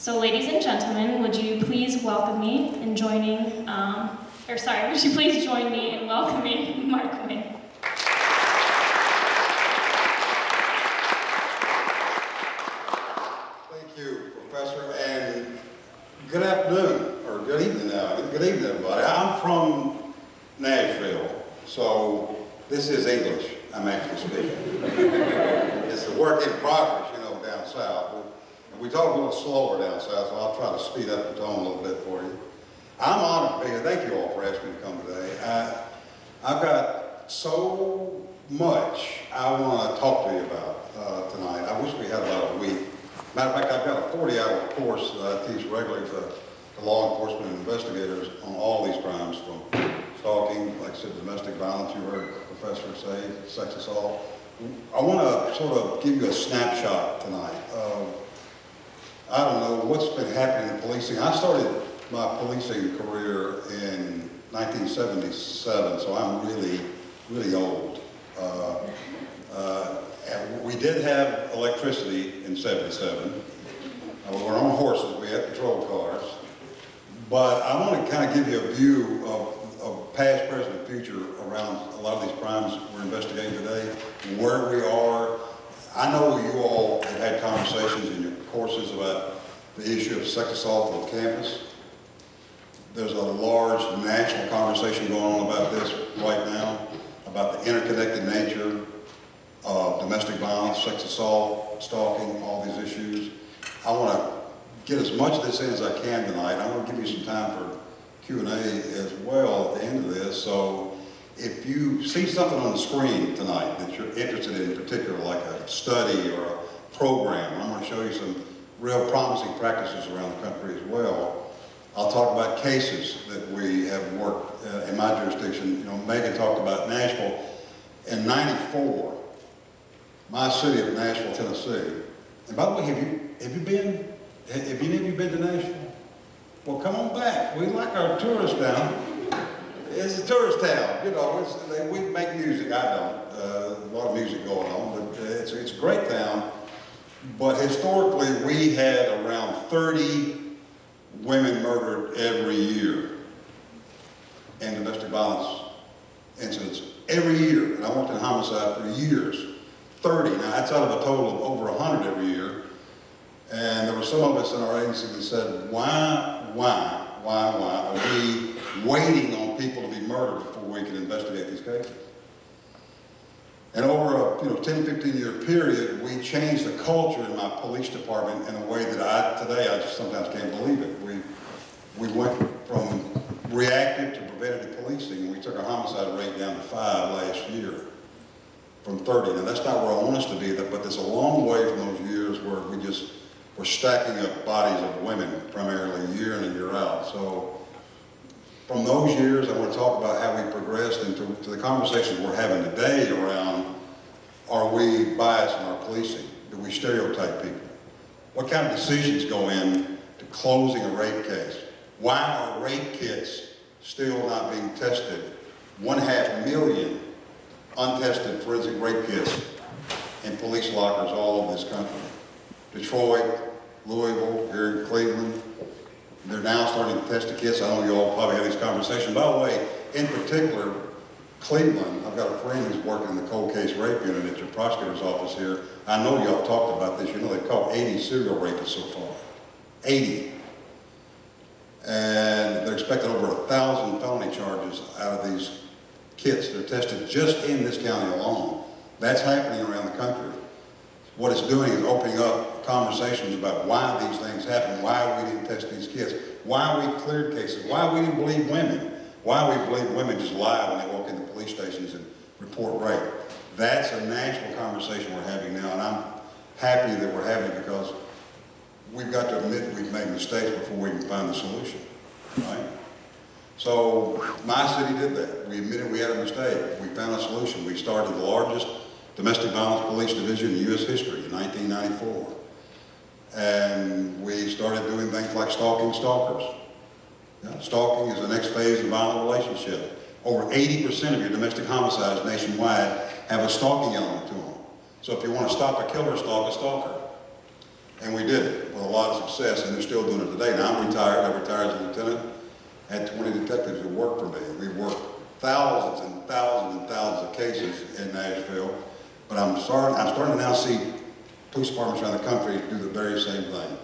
So ladies and gentlemen, would you please welcome me in joining, would you please join me in welcoming Mark Wynn. Thank you, Professor, and good afternoon, or good evening now. Good evening, everybody. I'm from Nashville, so this is English I'm actually speaking. It's a work in progress, down south. We talk a little slower down south, so I'll try to speed up the tone a little bit for you. I'm honored to be here. Thank you all for asking me to come today. I've got so much I want to talk to you about tonight. I wish we had about a week. Matter of fact, I've got a 40-hour course that I teach regularly to law enforcement and investigators on all these crimes, from stalking, like I said, domestic violence, you heard the professor say, sex assault. I want to sort of give you a snapshot tonight of, I don't know, what's been happening in policing. I started my policing career in 1977, so I'm really, really old. And we did have electricity in '77. We were on horses, we had patrol cars. But I want to kind of give you a view of past, present, and future around a lot of these crimes we're investigating today, where we are. I know you all have had conversations in your courses about the issue of sex assault on campus. There's a large national conversation going on about this right now, about the interconnected nature of domestic violence, sex assault, stalking, all these issues. I want to get as much of this in as I can tonight. I want to give you some time for Q&A as well at the end of this. So if you see something on the screen tonight that you're interested in particular, like a study or a program, I'm going to show you some real promising practices around the country as well. I'll talk about cases that we have worked in my jurisdiction. Megan talked about Nashville. In '94, my city of Nashville, Tennessee. And by the way, have you been to Nashville? Well, come on back. We like our tourist town. It's a tourist town. We make music. I don't. A lot of music going on, but it's a great town. But historically, we had around 30 women murdered every year in domestic violence incidents. Every year. And I worked in homicide for years. 30. Now, that's out of a total of over 100 every year. And there were some of us in our agency that said, why are we waiting on people to be murdered before we can investigate these cases? And over a 10, 15 year period, we changed the culture in my police department in a way that today I just sometimes can't believe it. We went from reactive to preventative policing. We took our homicide rate down to 5 last year from 30. Now that's not where I want us to be, but it's a long way from those years where we're stacking up bodies of women primarily year in and year out. So from those years, I want to talk about how we progressed into the conversations we're having today around, are we biased in our policing? Do we stereotype people? What kind of decisions go in to closing a rape case? Why are rape kits still not being tested? 500,000 untested forensic rape kits in police lockers all over this country. Detroit, Louisville, here in Cleveland. They're now starting to test the kits. I know you all probably have these conversations. By the way, in particular, Cleveland, I've got a friend who's working in the cold case rape unit at your prosecutor's office here. I know y'all talked about this. They've caught 80 serial rapists so far. 80. And they're expecting over 1,000 felony charges out of these kits that are tested just in this county alone. That's happening around the country. What it's doing is opening up conversations about why these things happen, why we didn't test these kits, why we cleared cases, why we didn't believe women, why we believe women just lie when they walk into police stations and report rape. That's a national conversation we're having now, and I'm happy that we're having it because we've got to admit we've made mistakes before we can find the solution, right? So my city did that. We admitted we had a mistake. We found a solution. We started the largest domestic violence police division in U.S. history in 1994. And we started doing things like stalking stalkers. Stalking is the next phase of violent relationship. Over 80% of your domestic homicides nationwide have a stalking element to them. So if you want to stop a killer, stalk a stalker. And we did it with a lot of success, and they're still doing it today. Now I'm retired. I retired as a lieutenant. Had 20 detectives who worked for me. We worked thousands and thousands and thousands of cases in Nashville. But I'm starting to now see police departments around the country do the very same thing,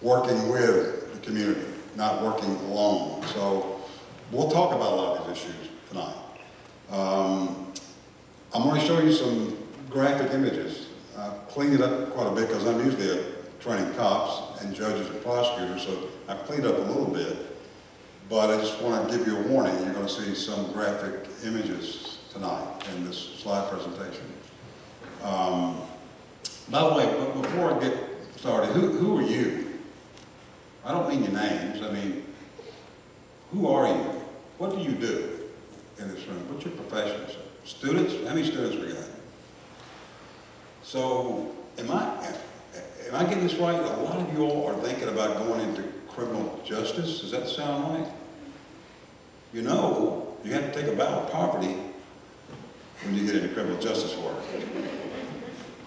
working with the community, not working alone. So we'll talk about a lot of these issues tonight. I'm going to show you some graphic images. I've cleaned it up quite a bit because I'm usually training cops and judges and prosecutors, so I've cleaned up a little bit. But I just want to give you a warning. You're going to see some graphic images tonight in this slide presentation. By the way, before I get started, who are you? I don't mean your names. I mean, who are you? What do you do in this room? What's your profession? Students? How many students we got? So, am I getting this right? A lot of you all are thinking about going into criminal justice. Does that sound right? You know, you have to take a vow of poverty when you get into criminal justice work.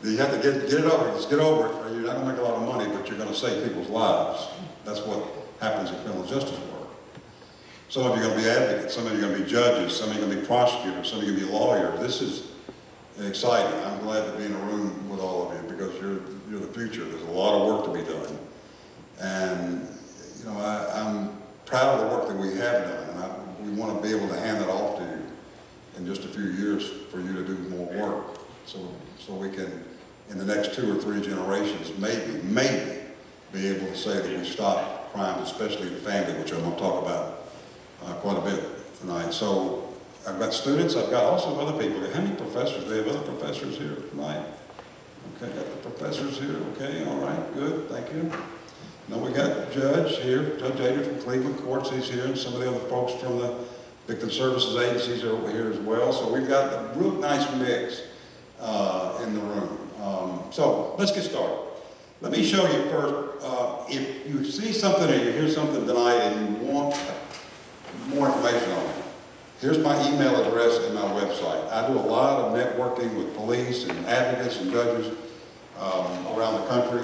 You have to get it over. Just get over it, or you're not going to make a lot of money, but you're going to save people's lives. That's what happens in criminal justice work. Some of you are going to be advocates. Some of you are going to be judges. Some of you are going to be prosecutors. Some of you are going to be lawyers. This is exciting. I'm glad to be in a room with all of you because you're the future. There's a lot of work to be done. And, you know, I'm proud of the work that we have done. And we want to be able to hand that off to you in just a few years for you to do more work. So we can, in the next 2 or 3 generations, maybe be able to say that we stopped crime, especially in the family, which I'm going to talk about quite a bit tonight. So I've got students, I've got also other people. How many professors? Do we have other professors here tonight? Okay, got the professors here. Okay, all right, good, thank you. Now we got Judge here, Judge Adrian from Cleveland Courts, he's here, and some of the other folks from the Victim Services Agencies are over here as well. So we've got a real nice mix in the room. So let's get started. Let me show you first, if you see something or you hear something tonight and you want more information on it, here's my email address and my website. I do a lot of networking with police and advocates and judges around the country.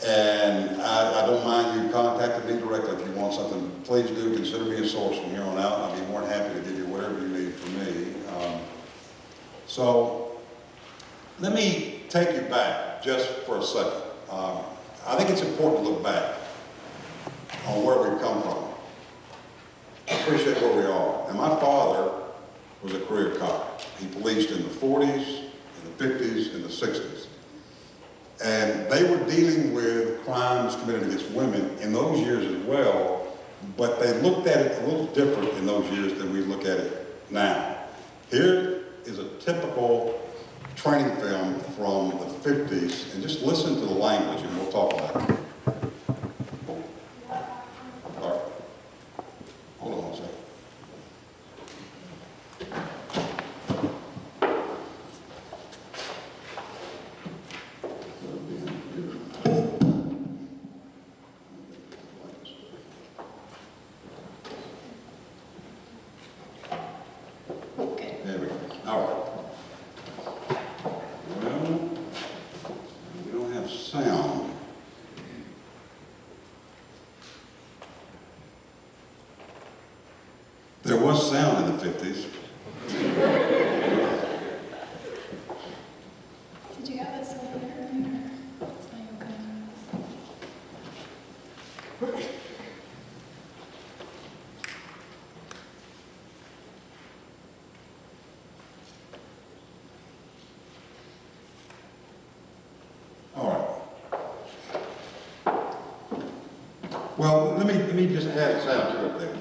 And I don't mind you contacting me directly if you want something. Please do consider me a source from here on out. I'll be more than happy to give you whatever you need from me. So let me take you back just for a second. I think it's important to look back on where we've come from. I appreciate where we are. And my father was a career cop. He policed in the 40s, in the 50s, and the 60s. And they were dealing with crimes committed against women in those years as well, but they looked at it a little different in those years than we look at it now. Here is a typical training film from the 50s, and just listen to the language and we'll talk about it. All right. Hold on one second. There was sound in the 50s. Did you have this over there earlier? Okay. All right. Well, let me just add sound to it there.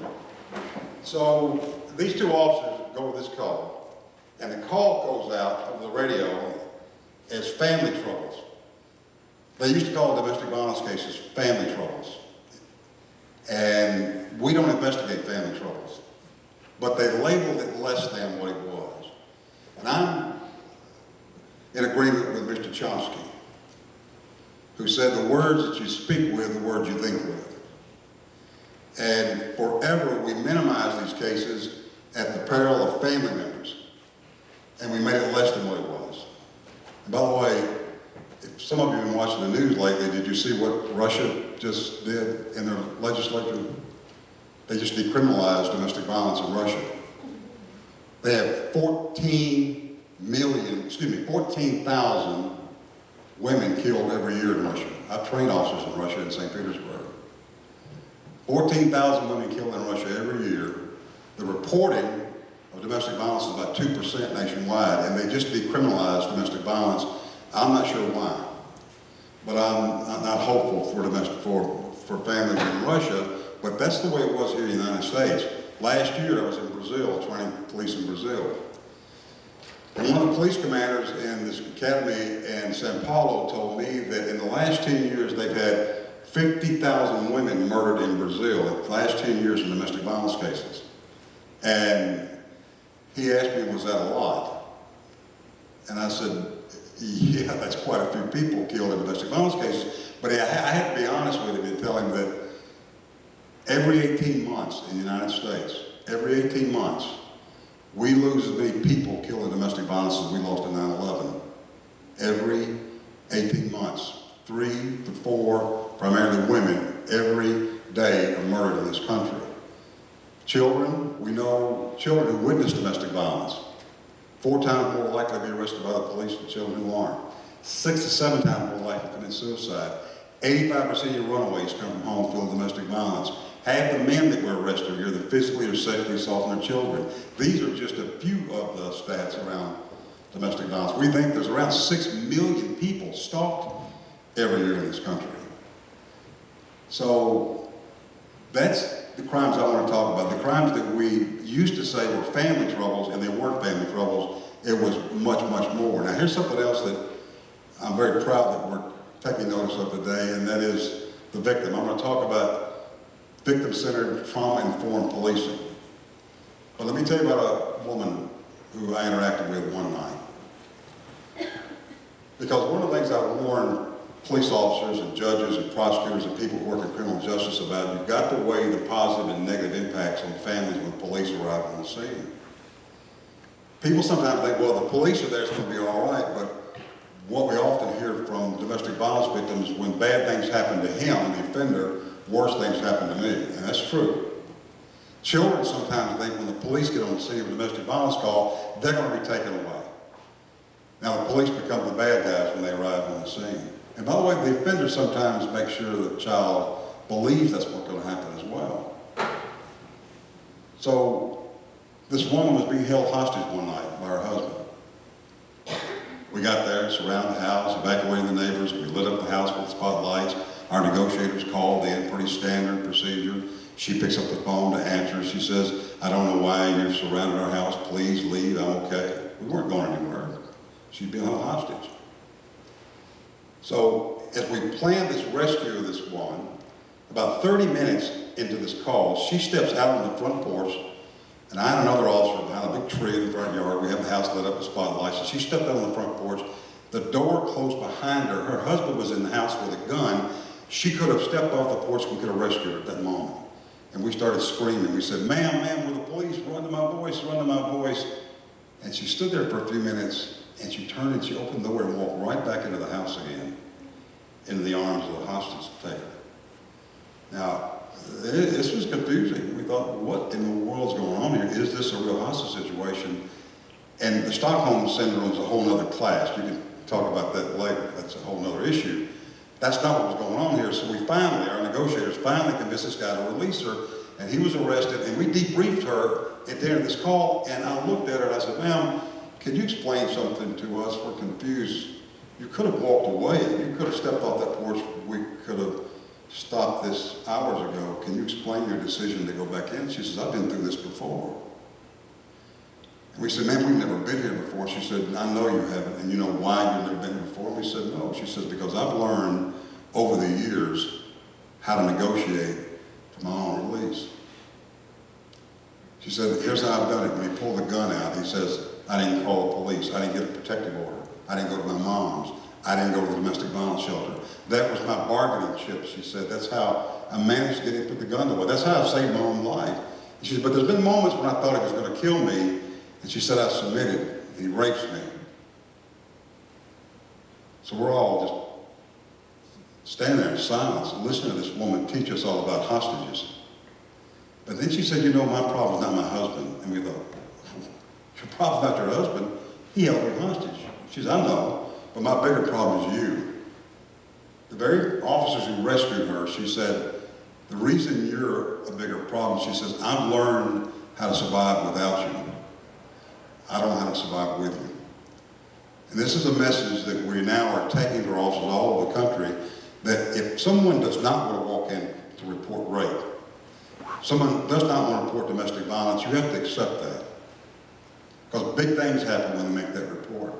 So these two officers go with this call, and the call goes out over the radio as family troubles. They used to call domestic violence cases family troubles. And we don't investigate family troubles, but they labeled it less than what it was. And I'm in agreement with Mr. Chomsky, who said the words that you speak with are the words you think with. And forever we minimized these cases at the peril of family members. And we made it less than what it was. And by the way, if some of you have been watching the news lately. Did you see what Russia just did in their legislature? They just decriminalized domestic violence in Russia. They have 14,000 women killed every year in Russia. I've trained officers in Russia in St. Petersburg. 14,000 women killed in Russia every year. The reporting of domestic violence is about 2% nationwide, and they just decriminalized domestic violence. I'm not sure why, but I'm not hopeful for families in Russia, but that's the way it was here in the United States. Last year I was in Brazil, training police in Brazil. And one of the police commanders in this academy in Sao Paulo told me that in the last 10 years they've had 50,000 women murdered in Brazil in the last 10 years in domestic violence cases. And he asked me, was that a lot? And I said, yeah, that's quite a few people killed in domestic violence cases. But I had to be honest with him and tell him that every 18 months in the United States, every 18 months, we lose as many people killed in domestic violence as we lost in 9/11. Every 18 months, 3 to 4, primarily women, every day are murdered in this country. Children, we know children who witness domestic violence, 4 times more likely to be arrested by the police than children who aren't. 6 to 7 times more likely to commit suicide. 85% of your runaways come from home filled with domestic violence. Half the men that were arrested are either physically or sexually assaulting their children. These are just a few of the stats around domestic violence. We think there's around 6 million people stalked every year in this country. So that's the crimes I want to talk about. The crimes that we used to say were family troubles, and they weren't family troubles. It was much, much more. Now here's something else that I'm very proud that we're taking notice of today, and that is the victim. I'm going to talk about victim-centered, trauma-informed policing. But let me tell you about a woman who I interacted with one night. Because one of the things I warn police officers and judges and prosecutors and people who work in criminal justice about, you've got to weigh the positive and negative impacts on families when police arrive on the scene. People sometimes think, well, the police are there, it's going to be all right, but what we often hear from domestic violence victims, when bad things happen to him, the offender, worse things happen to me, and that's true. Children sometimes think when the police get on the scene of a domestic violence call, they're going to be taken away. Now the police become the bad guys when they arrive on the scene. And by the way, the offender sometimes makes sure that the child believes that's what's going to happen as well. So this woman was being held hostage one night by her husband. We got there, surrounded the house, evacuated the neighbors, we lit up the house with spotlights. Our negotiators called in, pretty standard procedure. She picks up the phone to answer. She says, I don't know why you've surrounded our house. Please leave, I'm okay. We weren't going anywhere. She'd been held hostage. So as we planned this rescue of this woman, about 30 minutes into this call, she steps out on the front porch, and I and another officer behind a big tree in the front yard. We have the house lit up with spotlights. So she stepped out on the front porch. The door closed behind her. Her husband was in the house with a gun. She could have stepped off the porch, we could have rescued her at that moment. And we started screaming. We said, ma'am, we're the police, run to my voice, run to my voice. And she stood there for a few minutes, and she turned and she opened the door and walked right back into the house again, into the arms of the hostage taker. Now, this was confusing. We thought, what in the world's going on here? Is this a real hostage situation? And the Stockholm Syndrome is a whole other class. You can talk about that later. That's a whole other issue. That's not what was going on here. So we finally, our negotiators finally convinced this guy to release her, and he was arrested, and we debriefed her at the end of this call, and I looked at her and I said, ma'am, can you explain something to us? We're confused. You could have walked away. You could have stepped off that porch. We could have stopped this hours ago. Can you explain your decision to go back in? She says, I've been through this before. And we said, ma'am, we've never been here before. She said, I know you haven't, and you know why you've never been here before? And we said, no. She says, because I've learned over the years how to negotiate for my own release. She said, here's how I've done it. When he pulled the gun out, he says, I didn't call the police. I didn't get a protective order. I didn't go to my mom's. I didn't go to the domestic violence shelter. That was my bargaining chip, she said. That's how I managed to get him to put the gun away. That's how I saved my own life. And she said, but there's been moments when I thought he was going to kill me, and she said, I submitted, and he rapes me. So we're all just standing there in silence and listening to this woman teach us all about hostages. But then she said, you know, my problem's not my husband. And we thought, your problem's not your husband. He held you hostage. She said, I know, but my bigger problem is you. The very officers who rescued her, she said, the reason you're a bigger problem, she says, I've learned how to survive without you. I don't know how to survive with you. And this is a message that we now are taking to our officers all over the country, that if someone does not want to walk in to report rape, someone does not want to report domestic violence, you have to accept that. Because big things happen when they make that report.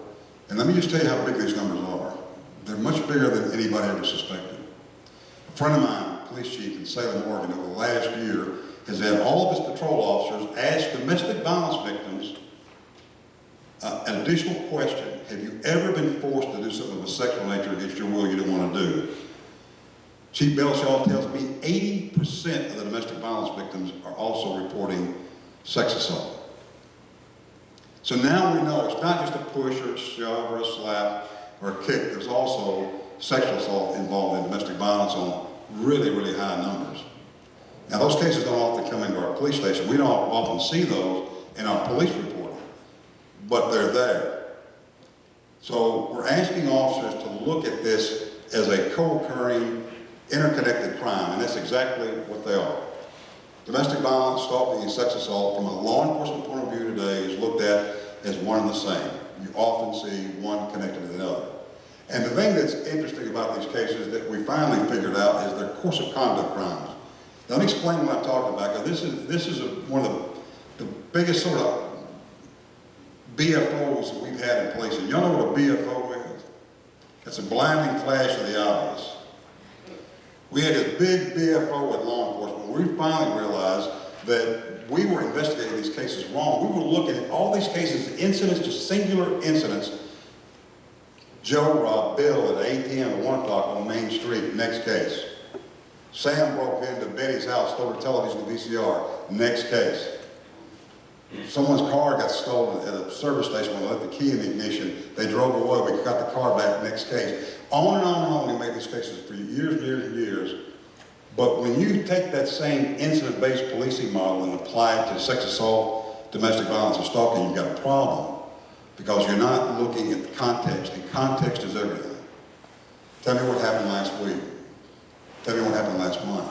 And let me just tell you how big these numbers are. They're much bigger than anybody ever suspected. A friend of mine, police chief in Salem, Oregon, over the last year, has had all of his patrol officers ask domestic violence victims an additional question. Have you ever been forced to do something of a sexual nature against your will you didn't want to do? Chief Belshaw tells me 80% of the domestic violence victims are also reporting sex assault. So now we know it's not just a push or a shove or a slap or a kick. There's also sexual assault involved in domestic violence on really, really high numbers. Now those cases don't often come into our police station. We don't often see those in our police reporting, but they're there. So we're asking officers to look at this as a co-occurring, interconnected crime, and that's exactly what they are. Domestic violence, stalking, and sex assault from a law enforcement point of view today is looked at as one and the same. You often see one connected to the other. And the thing that's interesting about these cases that we finally figured out is they're course of conduct crimes. Now, let me explain what I'm talking about, because this is one of the biggest sort of BFOs that we've had in policing. Y'all know what a BFO is? It's a blinding flash of the obvious. We had this big BFO with law enforcement. We finally realized that we were investigating these cases wrong. We were looking at all these cases, incidents, just singular incidents. Joe robbed Bill at an ATM at 1 o'clock on Main Street, next case. Sam broke into Benny's house, stole her television to VCR, next case. Someone's car got stolen at a service station when they left the key in the ignition. They drove away, we got the car back, next case. On and on and on, we made these cases for years and years and years. But when you take that same incident-based policing model and apply it to sex assault, domestic violence, and stalking, you've got a problem. Because you're not looking at the context, and context is everything. Tell me what happened last week. Tell me what happened last month.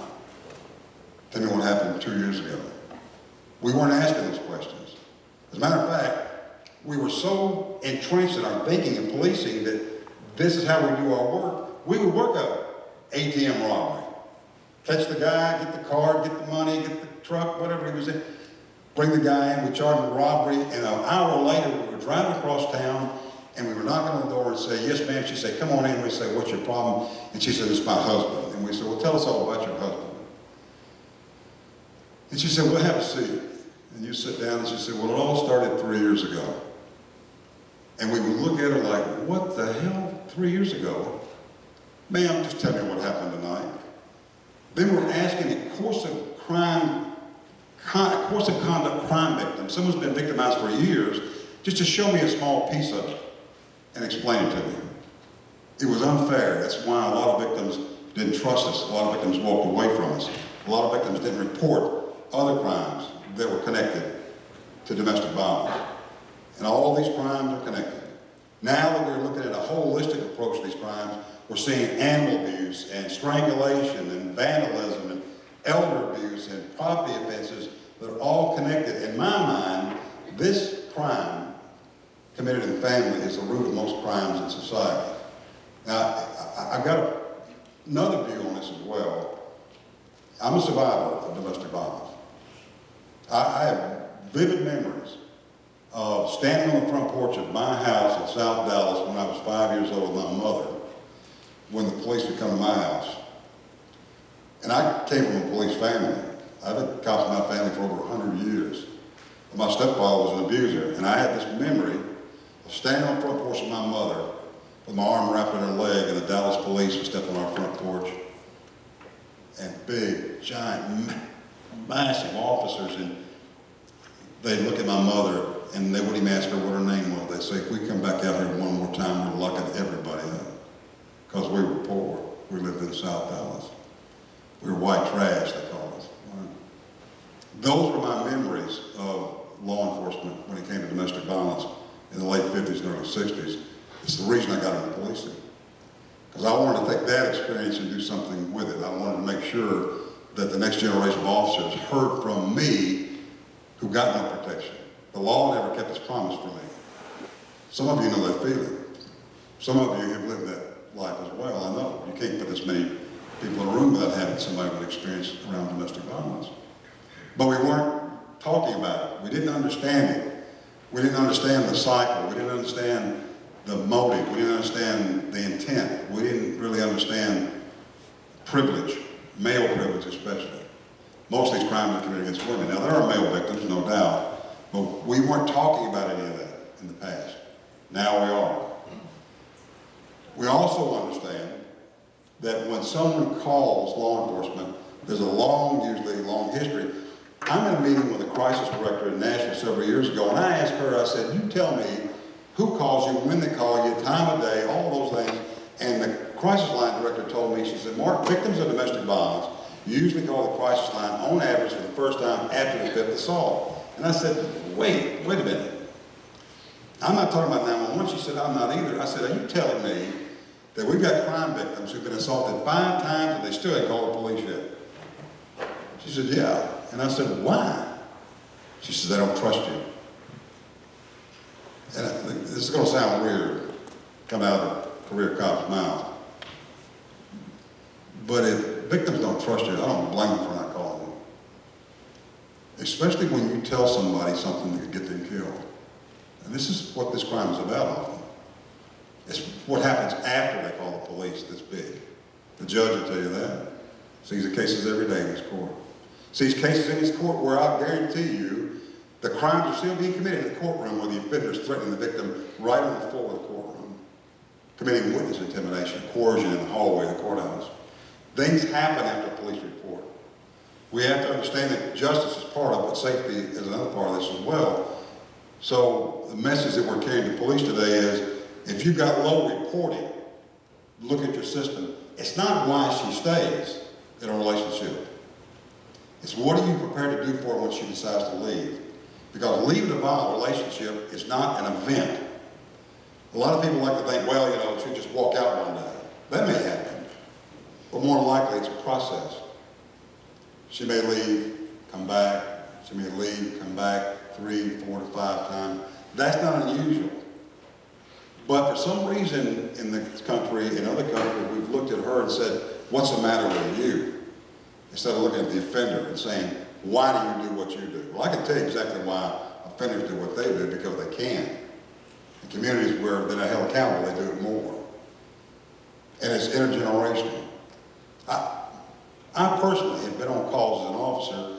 Tell me what happened 2 years ago. We weren't asking those questions. As a matter of fact, we were so entrenched in our thinking and policing that this is how we do our work. We would work a ATM robbery. Catch the guy, get the card, get the money, get the truck, whatever he was in. Bring the guy in, we charge him a robbery, and an hour later we were driving across town and we were knocking on the door and say, yes ma'am. She'd say, come on in. We say, what's your problem? And she said, it's my husband. And we said, well, tell us all about your husband. And she said, well, have a seat. And you sit down and she said, well, it all started 3 years ago. And we would look at her like, what the hell, 3 years ago? Ma'am, just tell me what happened tonight. Then we're asking a course of conduct crime victim, someone's been victimized for years, just to show me a small piece of it and explain it to me. It was unfair. That's why a lot of victims didn't trust us. A lot of victims walked away from us. A lot of victims didn't report other crimes that were connected to domestic violence. And all these crimes are connected. Now that we're looking at a holistic approach to these crimes, we're seeing animal abuse and strangulation and vandalism and elder abuse and property offenses that are all connected. In my mind, this crime committed in the family is the root of most crimes in society. Now, I've got another view on this as well. I'm a survivor of domestic violence. I have vivid memories of standing on the front porch of my house in South Dallas when I was 5 years old with my mother, when the police would come to my house. And I came from a police family. I've been cops in my family for over 100 years. My stepfather was an abuser, and I had this memory of standing on the front porch of my mother with my arm wrapped in her leg, and the Dallas police would step on our front porch, and big, giant, massive officers, and they'd look at my mother, and they wouldn't even ask her what her name was. They'd say, if we come back out here one more time, we're locking everybody up, because we were poor. we lived in South Dallas. We were white trash, they called us. Those were my memories of law enforcement when it came to domestic violence in the late 50s and early 60s. It's the reason I got into policing. Because I wanted to take that experience and do something with it. I wanted to make sure that the next generation of officers heard from me who got no protection. The law never kept its promise for me. Some of you know that feeling. Some of you have lived that life as well. I know you can't put this many people in a room without having somebody with experience around domestic violence. But we weren't talking about it. We didn't understand it. We didn't understand the cycle. We didn't understand the motive. We didn't understand the intent. We didn't really understand privilege, male privilege especially. Most of these crimes are committed against women. Now, there are male victims, no doubt, but we weren't talking about any of that in the past. Now we are. We also understand that when someone calls law enforcement, there's usually a long history. I'm in a meeting with a crisis director in Nashville several years ago, and I asked her, I said, you tell me who calls you, when they call you, time of day, all those things. And the crisis line director told me, she said, Mark, victims of domestic violence usually call the crisis line on average for the first time after the 5th assault. And I said, wait a minute. I'm not talking about 911. She said, I'm not either. I said, are you telling me that we've got crime victims who've been assaulted 5 times and they still haven't called the police yet? She said, yeah. And I said, why? She said, they don't trust you. And this is going to sound weird, coming out of a career cop's mouth. But if victims don't trust you, I don't blame them for not calling them. Especially when you tell somebody something that could get them killed. And this is what this crime is about often. It's what happens after they call the police that's big. The judge will tell you that. Sees the cases every day in his court. Sees cases in his court where I guarantee you the crimes are still being committed in the courtroom where the offender is threatening the victim right on the floor of the courtroom, committing witness intimidation, coercion in the hallway of the courthouse. Things happen after a police report. We have to understand that justice is part of it, but safety is another part of this as well. So the message that we're carrying to police today is, if you've got low reporting, look at your system. It's not why she stays in a relationship. It's what are you prepared to do for her when she decides to leave? Because leaving a violent relationship is not an event. A lot of people like to think, well, you know, she'll just walk out one day. That may happen. But more likely, it's a process. She may leave, come back. She may leave, come back 3, 4 to 5 times. That's not unusual. But for some reason in this country, in other countries, we've looked at her and said, what's the matter with you? Instead of looking at the offender and saying, why do you do what you do? Well, I can tell you exactly why offenders do what they do, because they can. In communities where they're not held accountable, they do it more. And it's intergenerational. I personally have been on calls as an officer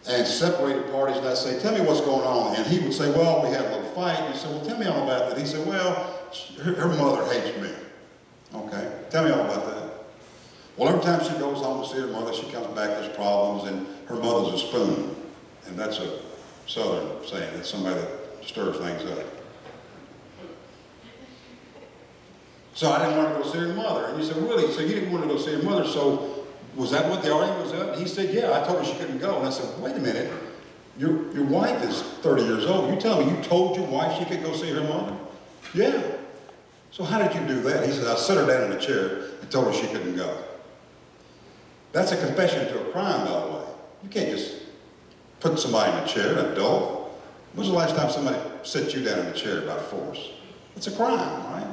and separated parties, and I'd say, tell me what's going on. And he would say, well, we had a little fight. And he said, well, tell me all about that. He said, well, her mother hates me. Okay, tell me all about that. Well, every time she goes home to see her mother, she comes back, there's problems, and her mother's a spoon. And that's a Southern saying. It's somebody that stirs things up. So I didn't want to go see her mother. And he said, really? So you didn't want to go see her mother? So was that what the argument was about? And he said, yeah, I told her she couldn't go. And I said, wait a minute. Your wife is 30 years old. You tell me you told your wife she could go see her mother? Yeah. So how did you do that? He said, I set her down in a chair and told her she couldn't go. That's a confession to a crime, by the way. You can't just put somebody in a chair, an adult. When was the last time somebody set you down in a chair by force? It's a crime, right?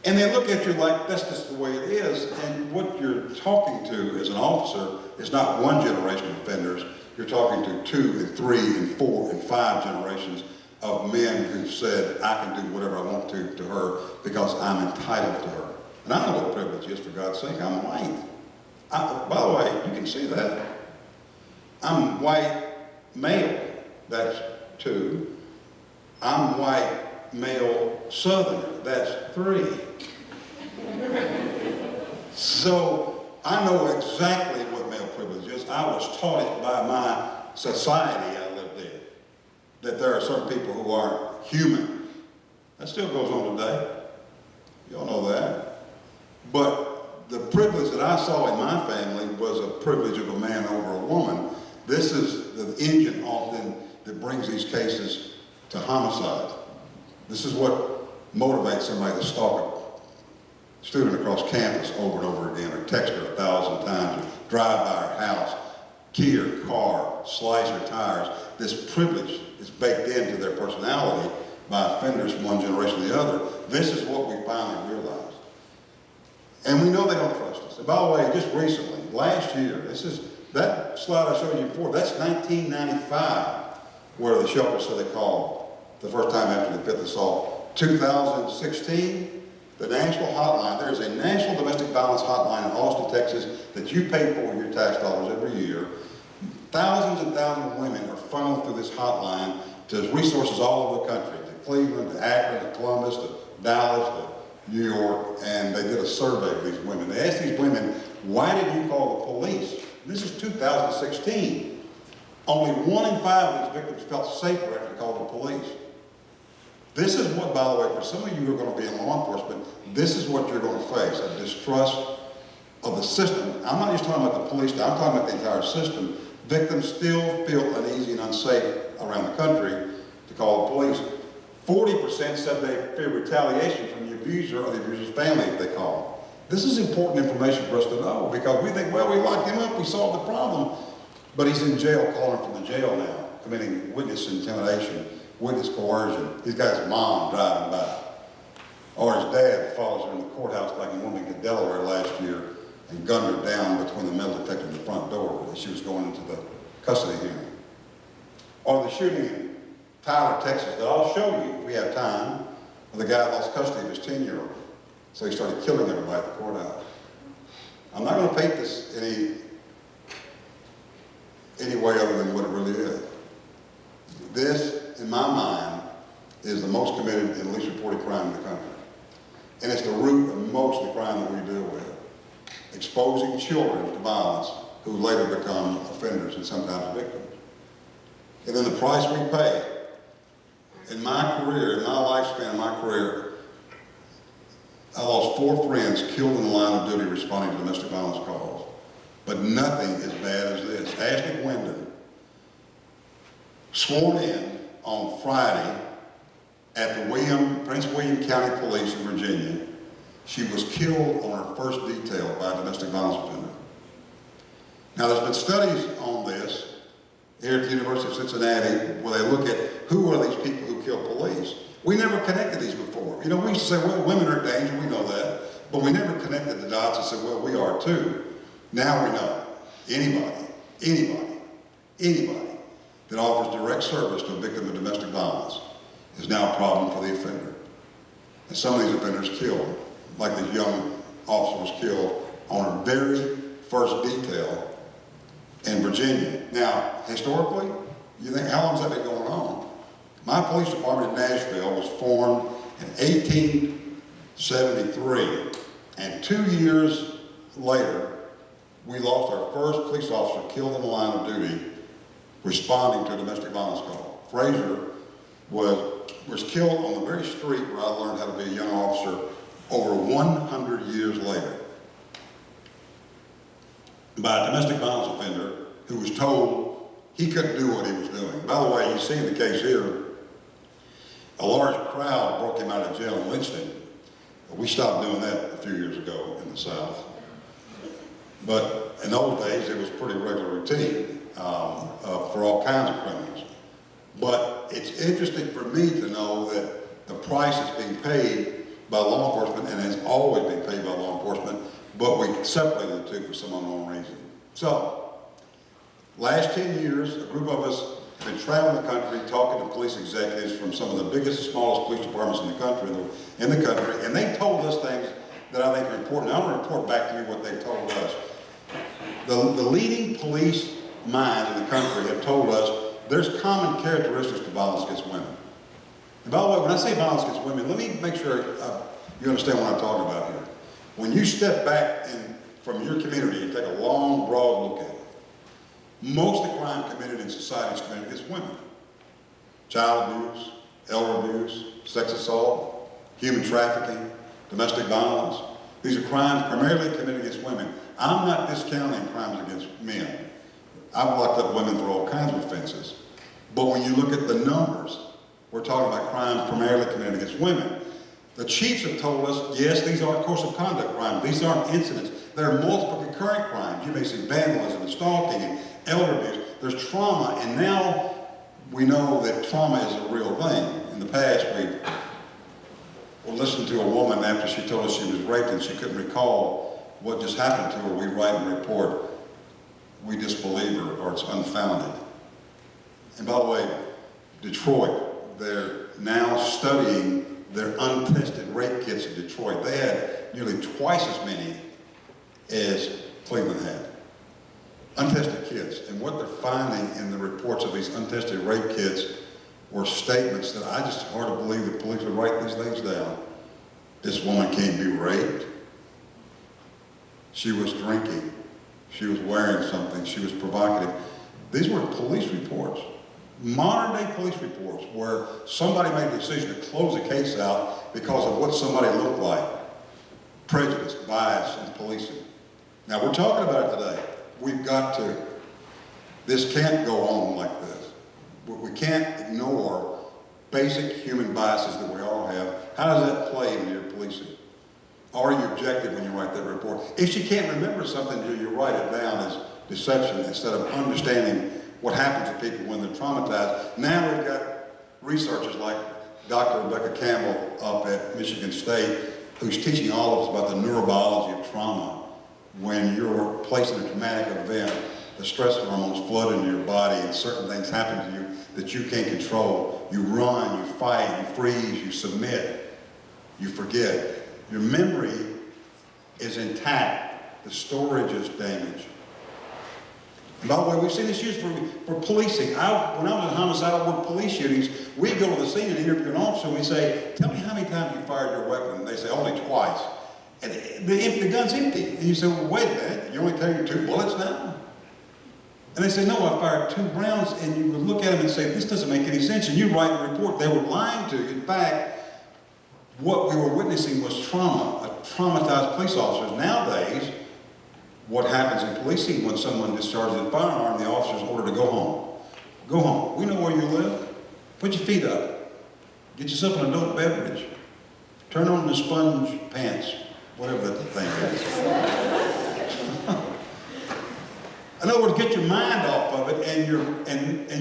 And they look at you like that's just the way it is. And what you're talking to as an officer is not one generation of offenders. You're talking to 2 and 3 and 4 and 5 generations of men who've said, I can do whatever I want to her because I'm entitled to her. And I know what privilege is, for God's sake. I'm white. By the way, you can see that. I'm white male. That's 2. I'm white male Southerner. That's 3. So I know exactly what male privilege is. I was taught it by my society I lived in. That there are certain people who aren't human. That still goes on today. You all know that. But the privilege that I saw in my family was a privilege of a man over a woman. This is the engine often that brings these cases to homicide. This is what motivates somebody to stalk a student across campus over and over again, or text her 1,000 times, or drive by her house, key her car, slice her tires. This privilege is baked into their personality by offenders from one generation to the other. This is what we finally realized. And we know they don't trust us. And by the way, just recently, last year, that slide I showed you before, that's 1995, where the shelter said they called the first time after the 5th assault. 2016, the national hotline, there's a national domestic violence hotline in Austin, Texas, that you pay for with your tax dollars every year. Thousands and thousands of women are funneled through this hotline to resources all over the country, to Cleveland, to Akron, to Columbus, to Dallas, to New York, and they did a survey of these women. They asked these women, why did you call the police? This is 2016. Only 1 in 5 of these victims felt safer after they called the police. This is what, by the way, for some of you who are going to be in law enforcement, this is what you're going to face, a distrust of the system. I'm not just talking about the police, I'm talking about the entire system. Victims still feel uneasy and unsafe around the country to call the police. 40% said they fear retaliation from the abuser or the abuser's family if they call. This is important information for us to know, because we think, well, we locked him up, we solved the problem. But he's in jail, calling from the jail now, committing witness intimidation, witness coercion. He's got his mom driving by. Or his dad follows her in the courthouse like in Wilmington, Delaware last year, and gunned her down between the metal detector and the front door as she was going into the custody hearing. Or the shooting in Tyler, Texas, that I'll show you if we have time, where the guy lost custody of his 10-year-old. So he started killing everybody at the courthouse. I'm not going to paint this any way other than what it really is. This, in my mind, is the most committed and least reported crime in the country. And it's the root of most of the crime that we deal with. Exposing children to violence who later become offenders and sometimes victims. And then the price we pay. In my career, in my lifespan, in my career, I lost 4 friends killed in the line of duty responding to domestic violence calls. But nothing as bad as this. Ashley Wyndham, sworn in on Friday at the Prince William County Police in Virginia. She was killed on her first detail by a domestic violence offender. Now, there's been studies on this here at the University of Cincinnati where they look at who are these people who kill police. We never connected these before. You know, we used to say, well, women are in danger, we know that. But we never connected the dots and said, well, we are too. Now we know. Anybody that offers direct service to a victim of domestic violence is now a problem for the offender. And some of these offenders killed, like this young officer was killed on her very first detail in Virginia. Now, historically, you think, how long has that been going on? My police department in Nashville was formed in 1873, and 2 years later, we lost our first police officer killed in the line of duty responding to a domestic violence call. Frazier was killed on the very street where I learned how to be a young officer over 100 years later by a domestic violence offender who was told he couldn't do what he was doing. By the way, you see in the case here, a large crowd broke him out of jail and lynched him. We stopped doing that a few years ago in the South. But in those days, it was pretty regular routine for all kinds of criminals. But it's interesting for me to know that the price is being paid by law enforcement and has always been paid by law enforcement, but we separated the two for some unknown reason. So, last 10 years, a group of us have been traveling the country talking to police executives from some of the biggest and smallest police departments in the country, and they told us things that I think are important. I want to report back to you what they've told us. The leading police minds in the country have told us there's common characteristics to violence against women. And by the way, when I say violence against women, let me make sure you understand what I'm talking about here. When you step back from your community and take a long, broad look at it, most of the crime committed in society is committed against women. Child abuse, elder abuse, sex assault, human trafficking, domestic violence. These are crimes primarily committed against women. I'm not discounting crimes against men. I've locked up women for all kinds of offenses. But when you look at the numbers, we're talking about crimes primarily committed against women. The chiefs have told us, yes, these are course of conduct crimes. These aren't incidents. There are multiple concurrent crimes. You may see vandalism and stalking and elder abuse. There's trauma, and now we know that trauma is a real thing. In the past, we listened to a woman after she told us she was raped and she couldn't recall what just happened to her. We write a report. We disbelieve her, or it's unfounded. And by the way, Detroit, they're now studying their untested rape kits in Detroit. They had nearly twice as many as Cleveland had. Untested kits. And what they're finding in the reports of these untested rape kits were statements that I just hard to believe the police would write these things down. This woman can't be raped. She was drinking. She was wearing something. She was provocative. These were police reports. Modern day police reports where somebody made a decision to close a case out because of what somebody looked like. Prejudice, bias in policing. Now we're talking about it today. We've got to. This can't go on like this. We can't ignore basic human biases that we all have. How does that play into your policing? Are you objective when you write that report? If she can't remember something, do you write it down as deception instead of understanding what happens to people when they're traumatized? Now we've got researchers like Dr. Rebecca Campbell up at Michigan State who's teaching all of us about the neurobiology of trauma. When you're placed in a traumatic event, the stress hormones flood into your body and certain things happen to you that you can't control. You run, you fight, you freeze, you submit, you forget. Your memory is intact. The storage is damaged. And by the way, we've seen this used for policing. When I was in homicidal work police shootings, we go to the scene and interview an officer and we say, tell me how many times you fired your weapon. And they say, only twice. And the gun's empty. And you say, well, wait a minute, you only carry 2 bullets now? And they say, no, I fired 2 rounds. And you would look at them and say, this doesn't make any sense. And you write a report. They were lying to you. In fact, what we were witnessing was trauma, traumatized police officers. Nowadays, what happens in policing when someone discharges a firearm, the officer's ordered to go home. Go home. We know where you live. Put your feet up. Get yourself an adult beverage. Turn on the sponge pants, whatever that thing is. In other words, get your mind off of it and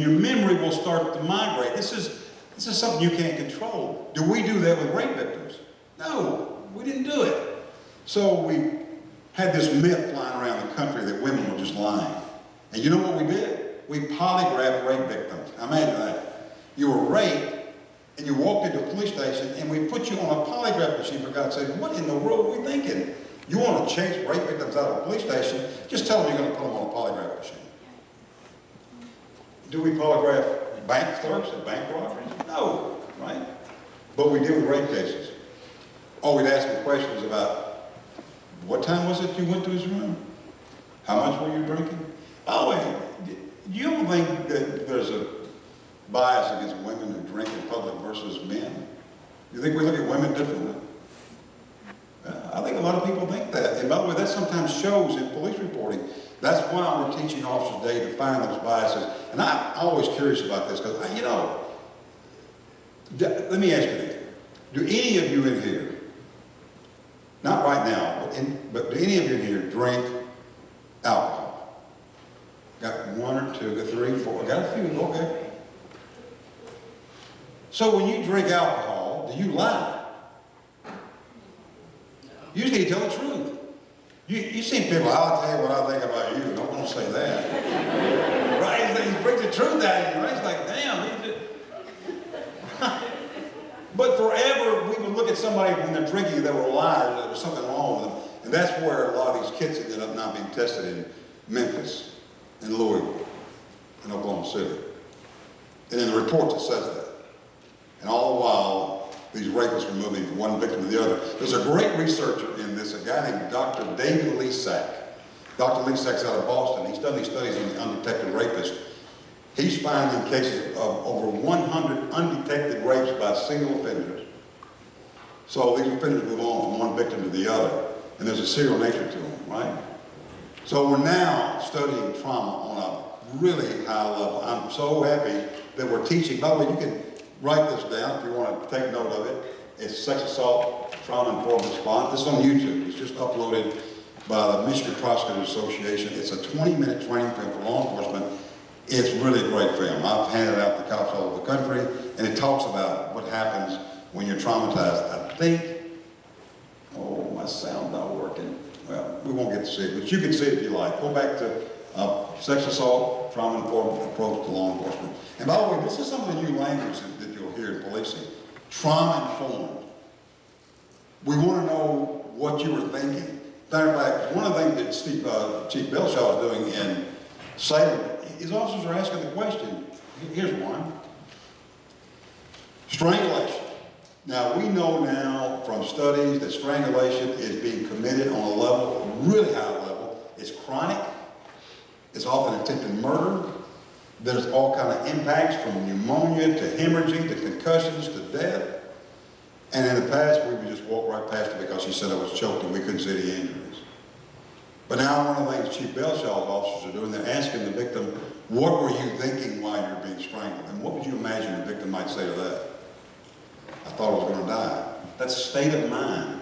your memory will start to migrate. This is something you can't control. Do we do that with rape victims? No, we didn't do it. So we had this myth flying around the country that women were just lying. And you know what we did? We polygraphed rape victims. Imagine that. You were raped and you walked into a police station and we put you on a polygraph machine. For God's sake, what in the world are we thinking? You want to chase rape victims out of a police station, just tell them you're going to put them on a polygraph machine. Do we polygraph bank clerks and bank robberies? No, right? But we deal with rape cases. Or we'd ask them questions about, what time was it you went to his room? How much were you drinking? By the way, do you ever think that there's a bias against women who drink in public versus men? Do you think we look at women differently? I think a lot of people think that. And by the way, that sometimes shows in police reporting. That's why we're teaching officers today to find those biases. And I'm always curious about this because, let me ask you this. Do any of you in here, not right now, but do any of you in here drink alcohol? Got 1 or 2, got 3, 4, got a few, okay. So when you drink alcohol, do you lie? Usually you tell the truth. You've seen people, I'll tell you what I think about you. Don't say that. Right? He brings the truth out of you, right? It's like, damn. But forever, we would look at somebody when they're drinking that were liars, there was something wrong with them. And that's where a lot of these kids ended up not being tested in Memphis, in Louisville, in Oklahoma City. And in the reports it says that. And all the while, these rapists were moving from one victim to the other. There's a great researcher in this, a guy named Dr. David Lesack. Dr. Lesack's out of Boston. He's done these studies on the undetected rapists. He's finding cases of over 100 undetected rapes by single offenders. So these offenders move on from one victim to the other. and there's a serial nature to them, right? So we're now studying trauma on a really high level. I'm so happy that we're teaching. By the way, you can write this down if you want to take note of it. It's Sex Assault Trauma Informed Response. This is on YouTube. It's just uploaded by the Michigan Prosecutors Association. It's a 20-minute training film for law enforcement. It's really a great film. I've handed it out to cops all over the country, and it talks about what happens when you're traumatized. I think, oh, my sound not working. Well, we won't get to see it, but you can see it if you like. Go back to Sex Assault, Trauma Informed Approach to Law Enforcement. And by the way, this is some of the new language that you'll hear in policing. Trauma informed. We want to know what you were thinking. Matter of fact, one of the things that Chief Belshaw is doing in Salem, his officers are asking the question. Here's one. Strangulation. Now, we know now from studies that strangulation is being committed on a level, a really high level. It's chronic. It's often attempted murder. There's all kind of impacts from pneumonia to hemorrhaging to concussions to death. And in the past, we would just walk right past it because she said I was choked and we couldn't see the injuries. But now one of the things Chief Belshaw's officers are doing, they're asking the victim, what were you thinking while you were being strangled? And what would you imagine the victim might say to that? I thought I was going to die. That's state of mind.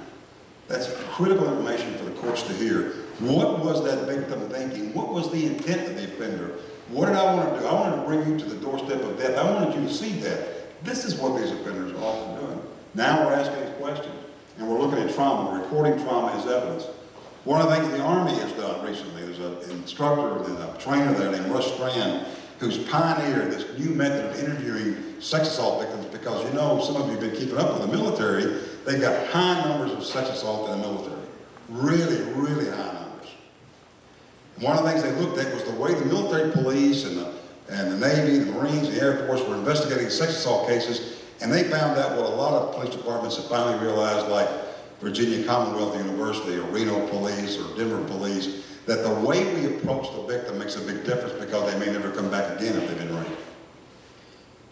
That's critical information for the courts to hear. What was that victim thinking? What was the intent of the offender? What did I want to do? I wanted to bring you to the doorstep of death. I wanted you to see that. This is what these offenders are often doing. Now we're asking these questions, and we're looking at trauma. We're recording trauma as evidence. One of the things the Army has done recently, there's an instructor, there's a trainer there named Russ Strand, who's pioneered this new method of interviewing sex assault victims because, you know, some of you have been keeping up with the military. They've got high numbers of sex assault in the military. Really, really high numbers. And one of the things they looked at was the way the military police and the Navy, the Marines, the Air Force were investigating sex assault cases, and they found out what a lot of police departments have finally realized, like Virginia Commonwealth University or Reno Police or Denver Police, that the way we approach the victim makes a big difference because they may never come back again if they've been raped.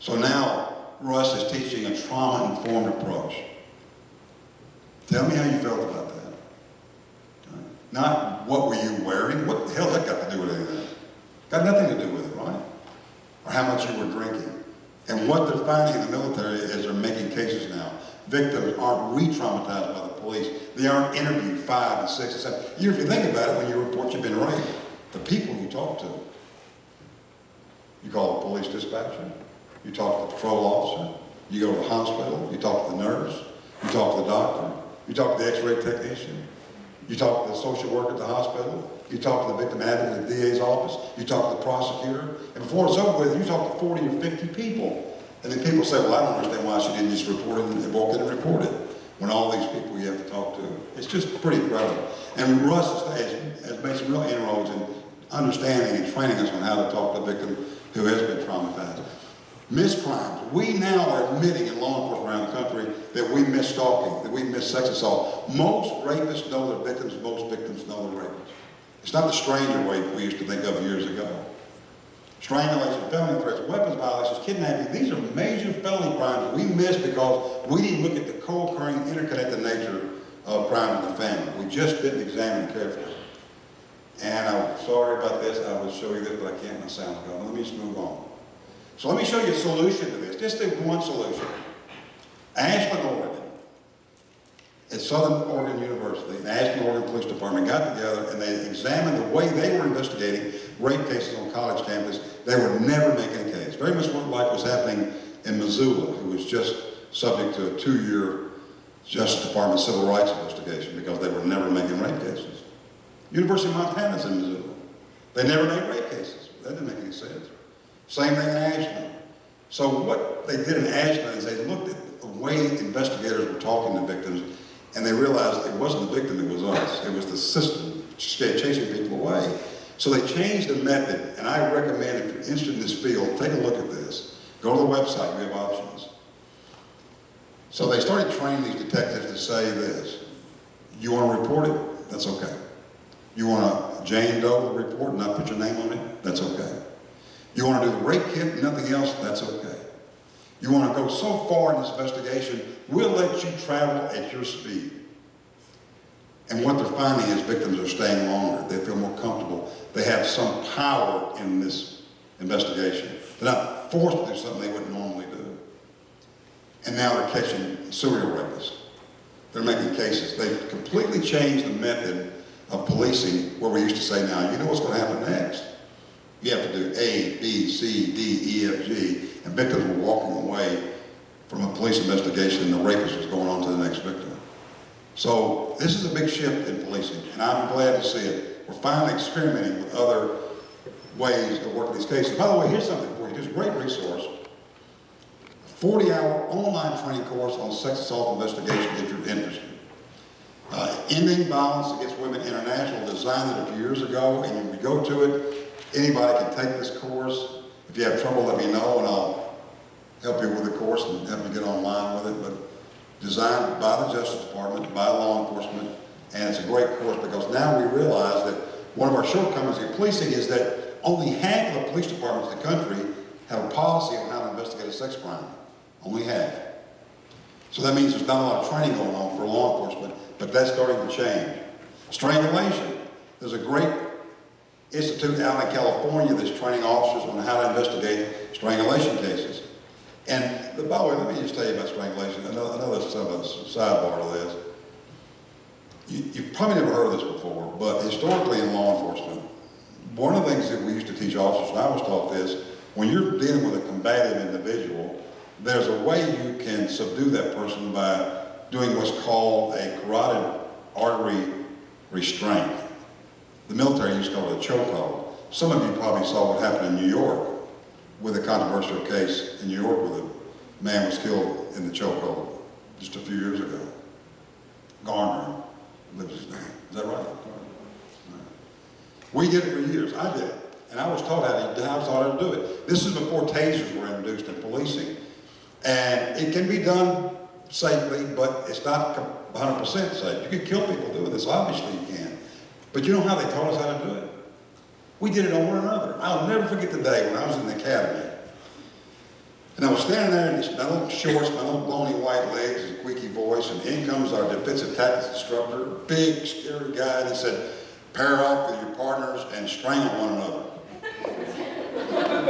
So now, Russ is teaching a trauma-informed approach. Tell me how you felt about that. Not what were you wearing, what the hell that got to do with anything? Got nothing to do with it, right? Or how much you were drinking. And what they're finding in the military is they're making cases now. Victims aren't re-traumatized by the police. They aren't interviewed 5 and 6 and 7 years. If you think about it, when you report you've been raped, the people you talk to, you call the police dispatcher, you talk to the patrol officer, you go to the hospital, you talk to the nurse, you talk to the doctor, you talk to the x-ray technician, you talk to the social worker at the hospital, you talk to the victim advocate at the DA's office, you talk to the prosecutor, and before it's over with, you talk to 40 or 50 people. And then people say, well, I don't understand why she didn't just report it and walk in and report it, when all these people you have to talk to. It's just pretty incredible. And Russ has made some real inroads in understanding and training us on how to talk to a victim who has been traumatized. Missed crimes. We now are admitting in law enforcement around the country that we miss stalking, that we miss sex assault. Most rapists know their victims, most victims know their rapists. It's not the stranger rape we used to think of years ago. Strangulation, felony threats, weapons violations, kidnapping, these are major felony crimes we miss because we didn't look at the co-occurring, interconnected nature of crime in the family. We just didn't examine it carefully. And I'm sorry about this, I will show you this, but I can't, my sound's gone. Let me just move on. So let me show you a solution to this, just one solution. Ashland, Oregon, at Southern Oregon University, the Ashland, Oregon Police Department got together and they examined the way they were investigating rape cases on college campus. They were never making a case. Very much like what was happening in Missoula, who was just subject to a 2-year Justice Department civil rights investigation because they were never making rape cases. University of Montana's in Missoula. They never made rape cases. That didn't make any sense. Same thing in Ashland. So what they did in Ashland is they looked at the way investigators were talking to victims, and they realized it wasn't the victim, it was us. It was the system chasing people away. So they changed the method, and I recommend if you're interested in this field, take a look at this. Go to the website, we have options. So they started training these detectives to say this: you want to report it? That's okay. You want a Jane Doe report and not put your name on it? That's okay. You want to do the rape kit, nothing else? That's okay. You want to go so far in this investigation, we'll let you travel at your speed. And what they're finding is victims are staying longer. They feel more comfortable. They have some power in this investigation. They're not forced to do something they wouldn't normally do. And now they're catching serial rapists. They're making cases. They've completely changed the method of policing where we used to say, now, you know what's going to happen next. You have to do A, B, C, D, E, F, G. And victims were walking away from a police investigation and the rapist was going on to the next victim. So this is a big shift in policing, and I'm glad to see it. We're finally experimenting with other ways of working these cases. By the way, here's something for you. There's a great resource. 40-hour online training course on sex assault investigation if you're interested. Ending Violence Against Women International designed it a few years ago, and if you go to it, anybody can take this course. If you have trouble, let me know, and I'll help you with the course and help you get online with it. But designed by the Justice Department, by law enforcement, and it's a great course because now we realize that one of our shortcomings in policing is that only half of the police departments in the country have a policy on how to investigate a sex crime. Only half. So that means there's not a lot of training going on for law enforcement, but that's starting to change. Strangulation. There's a great institute out in California that's training officers on how to investigate strangulation cases. And by the way, let me just tell you about strangulation. Another sidebar to this. You've probably never heard of this before, but historically in law enforcement, one of the things that we used to teach officers, and I was taught this, when you're dealing with a combative individual, there's a way you can subdue that person by doing what's called a carotid artery restraint. The military used to call it a chokehold. Some of you probably saw what happened in New York with a controversial case in New York where the man was killed in the chokehold just a few years ago. Garner was his name. Is that right? We did it for years. I did it. And I was taught how to do it. This is before tasers were introduced in policing. And it can be done safely, but it's not 100% safe. You can kill people doing this. Obviously you can. But you know how they taught us how to do it? We did it on one another. I'll never forget the day when I was in the academy. And I was standing there in my little shorts, my little bony white legs, and squeaky voice, and in comes our defensive tactics instructor, big, scary guy, and he said, pair off with your partners and strangle one another.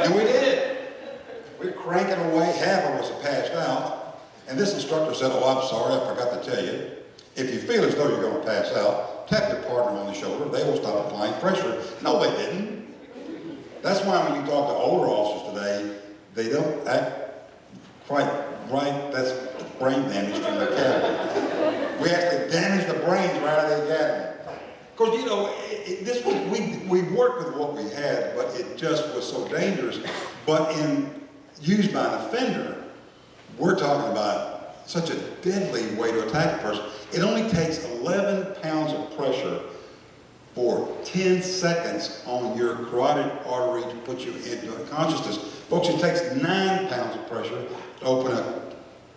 And we did. We're cranking away, half of us had passed out, and this instructor said, oh, I'm sorry, I forgot to tell you. If you feel as though you're going to pass out, tap your partner on the shoulder, they will stop applying pressure. No, they didn't. That's why when you talk to older officers today, they don't act quite right. That's brain damage from the academy. We actually damaged the brains right out of the academy. Because, you know, we worked with what we had, but it just was so dangerous. But used by an offender, we're talking about such a deadly way to attack a person. It only takes 11 pounds of pressure for 10 seconds on your carotid artery to put you into unconsciousness. Folks, it takes 9 pounds of pressure to open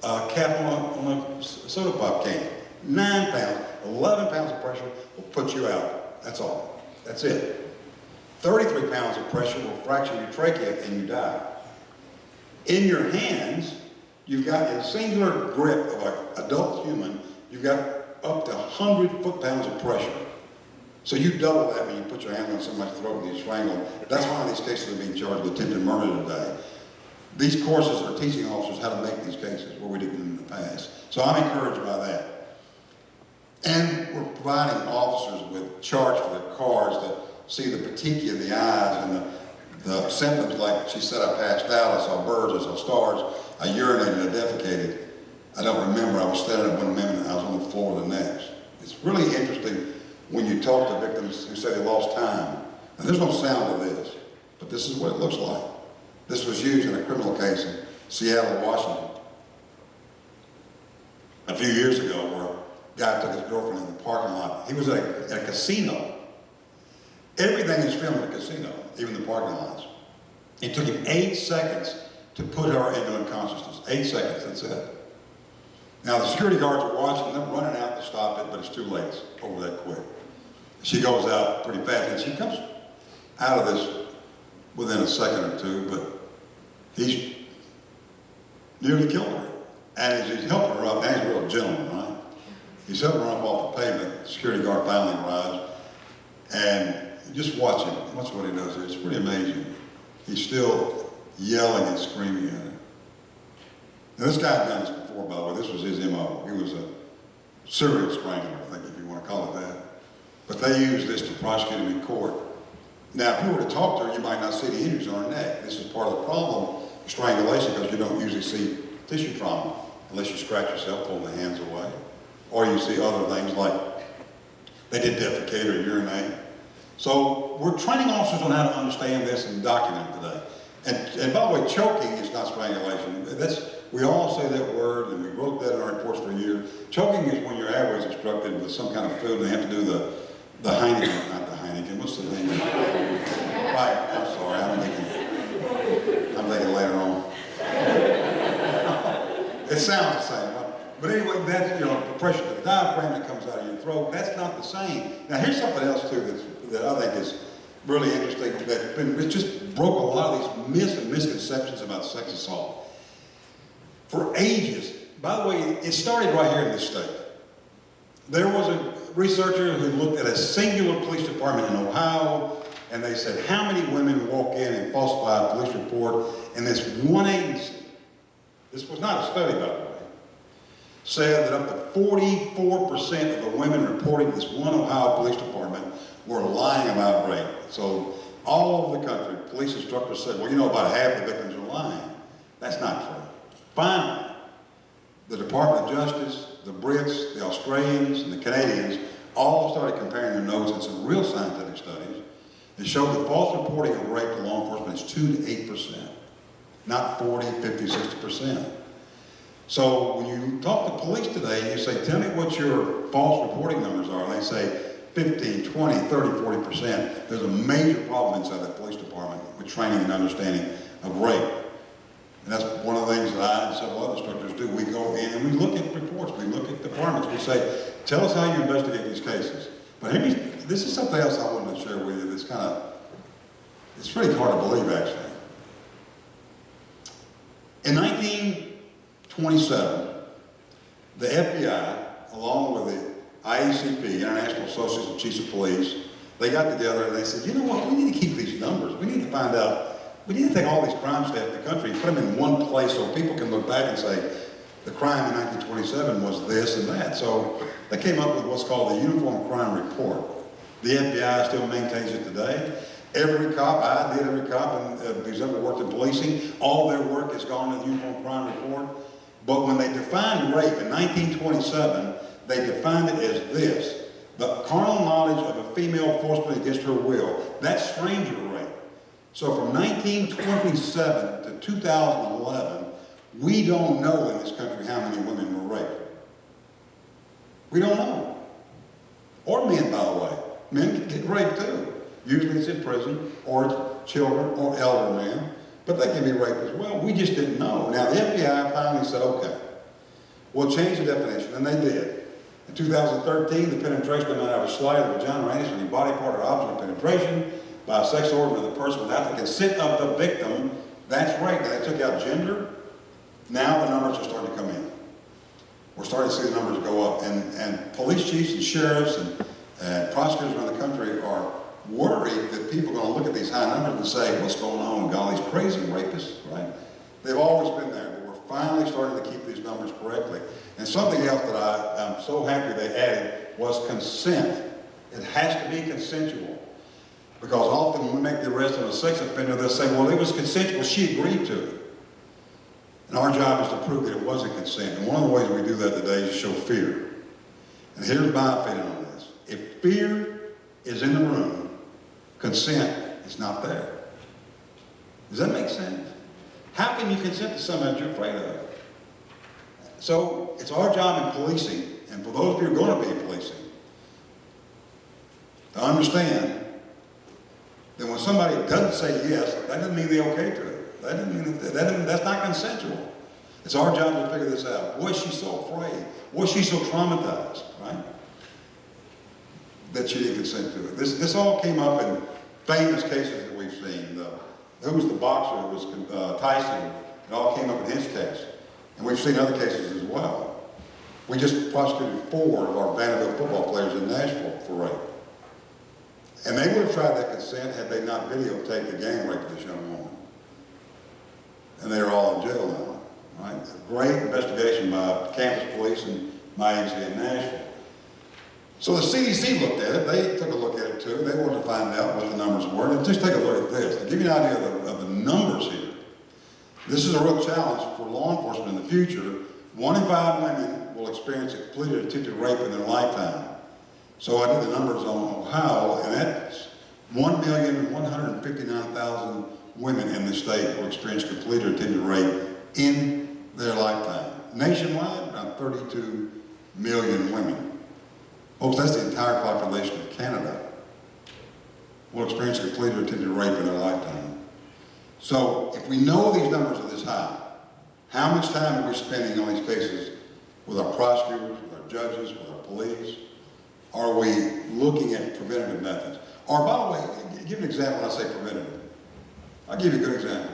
a cap on a soda pop can. 9 pounds, 11 pounds of pressure will put you out. That's all. That's it. 33 pounds of pressure will fracture your trachea and you die. In your hands, you've got a singular grip of an adult human, you've got up to 100 foot-pounds of pressure. So you double that when you put your hand on somebody's throat and you strangle them. That's why these cases are being charged with attempted murder today. These courses are teaching officers how to make these cases where we didn't in the past. So I'm encouraged by that. And we're providing officers with charts for their cars that see the petechia in the eyes and the symptoms, like she said, I passed out, I saw birds, I saw stars, I urinated, I defecated. I don't remember, I was standing up one minute, I was on the floor the next. It's really interesting when you talk to victims who say they lost time. And there's no sound to this, but this is what it looks like. This was used in a criminal case in Seattle, Washington, a few years ago, where a guy took his girlfriend in the parking lot. He was at a casino. Everything is filmed at a casino, even the parking lots. It took him 8 seconds to put her into unconsciousness. 8 seconds, that's it. Now the security guards are watching them, running out to stop it, but it's too late. It's over that quick. She goes out pretty fast, and she comes out of this within a second or two, but he's nearly killed her. And as he's helping her up, now he's a real gentleman, right? He's helping run up off the pavement. The security guard finally arrives. And just watch him. Watch what he does here. It's pretty amazing. He's still yelling and screaming at him. Now, this guy had done this before, by the way. This was his MO. He was a serial strangler, I think, if you want to call it that. But they used this to prosecute him in court. Now, if you were to talk to her, you might not see the injuries on her neck. This is part of the problem with strangulation, because you don't usually see tissue trauma unless you scratch yourself, pulling the hands away. Or you see other things like they did defecate or urinate. So we're training officers on how to understand this and document it today. And by the way, choking is not strangulation. We all say that word, and we wrote that in our reports for a year. Choking is when your airway is obstructed with some kind of food, and they have to do the Heineken, not the Heineken, what's the name? Right, I'm sorry, I'm thinking later on. It sounds the same, right? But anyway, that's, the pressure to the diaphragm that comes out of your throat, that's not the same. Now here's something else too that I think is really interesting, it just broke a lot of these myths and misconceptions about sex assault. For ages, by the way, it started right here in this state. There was a researcher who looked at a singular police department in Ohio, and they said how many women walk in and falsify a police report, and this one agency, this was not a study by the way, said that up to 44% of the women reporting to this one Ohio police department were lying about rape. So all over the country, police instructors said, well, about half the victims are lying. That's not true. Finally, the Department of Justice, the Brits, the Australians, and the Canadians all started comparing their notes in some real scientific studies that showed that false reporting of rape to law enforcement is 2 to 8%, not 40, 50, 60%. So when you talk to police today and you say, tell me what your false reporting numbers are, and they say 15, 20, 30, 40%, there's a major problem inside the police department with training and understanding of rape. And that's one of the things that I and several other instructors do. We go in and we look at reports, we look at departments, we say, tell us how you investigate these cases. But this is something else I wanted to share with you that's it's pretty hard to believe actually. In 1927, the FBI, along with the IACP, International Association of Chiefs of Police, they got together and they said, you know what, we need to keep these numbers. We need to find out, we need to take all these crime stats in the country and put them in one place so people can look back and say, the crime in 1927 was this and that. So they came up with what's called the Uniform Crime Report. The FBI still maintains it today. Every cop, I did every cop who's ever worked in policing, all their work has gone to the Uniform Crime Report. But when they defined rape in 1927, they defined it as this: the carnal knowledge of a female forcibly against her will. That's stranger rape. So from 1927 to 2011, we don't know in this country how many women were raped. We don't know. Or men, by the way. Men can get raped too. Usually it's in prison, or it's children, or elder men, but they can be raped as well. We just didn't know. Now the FBI finally said, okay, we'll change the definition, and they did. In 2013, the penetration amount of a slight of the vagina or anus, any body part or object of penetration by a sex organ of the person without the consent of the victim, that's rape. Now they took out gender. Now the numbers are starting to come in. We're starting to see the numbers go up, and police chiefs and sheriffs and prosecutors around the country are worried that people are going to look at these high numbers and say, what's going on with all these crazy rapists, right? They've always been there, but we're finally starting to keep these numbers correctly. And something else that I'm so happy they added was consent. It has to be consensual. Because often when we make the arrest of a sex offender, they'll say, well, it was consensual, she agreed to it. And our job is to prove that it wasn't consent. And one of the ways we do that today is to show fear. And here's my opinion on this. If fear is in the room, consent is not there. Does that make sense? How can you consent to something that you're afraid of? So it's our job in policing, and for those of you who are going to be in policing, to understand that when somebody doesn't say yes, that doesn't mean they're okay to it. That doesn't mean that's not consensual. It's our job to figure this out. Boy, she's so afraid. Boy, she's so traumatized, right? That she didn't consent to it. This all came up in famous cases that we've seen. Who was the boxer? It was Tyson. It all came up in his case. And we've seen other cases as well. We just prosecuted 4 of our Vanderbilt football players in Nashville for rape. And they would have tried that consent had they not videotaped the gang rape of this young woman. And they're all in jail now, right? A great investigation by campus police and my agency in Nashville. So the CDC looked at it. They took a look at it too. They wanted to find out what the numbers were. And just take a look at this. To give you an idea of the numbers here, this is a real challenge for law enforcement in the future. 1 in 5 women will experience a completed attempted rape in their lifetime. So I did the numbers on Ohio, and that's 1,159,000 women in the state will experience completed attempted rape in their lifetime. Nationwide, around 32 million women. Folks, that's the entire population of Canada will experience completed attempted rape in their lifetime. So if we know these numbers are this high, how much time are we spending on these cases with our prosecutors, with our judges, with our police? Are we looking at preventative methods? Or by the way, give an example when I say preventative. I'll give you a good example.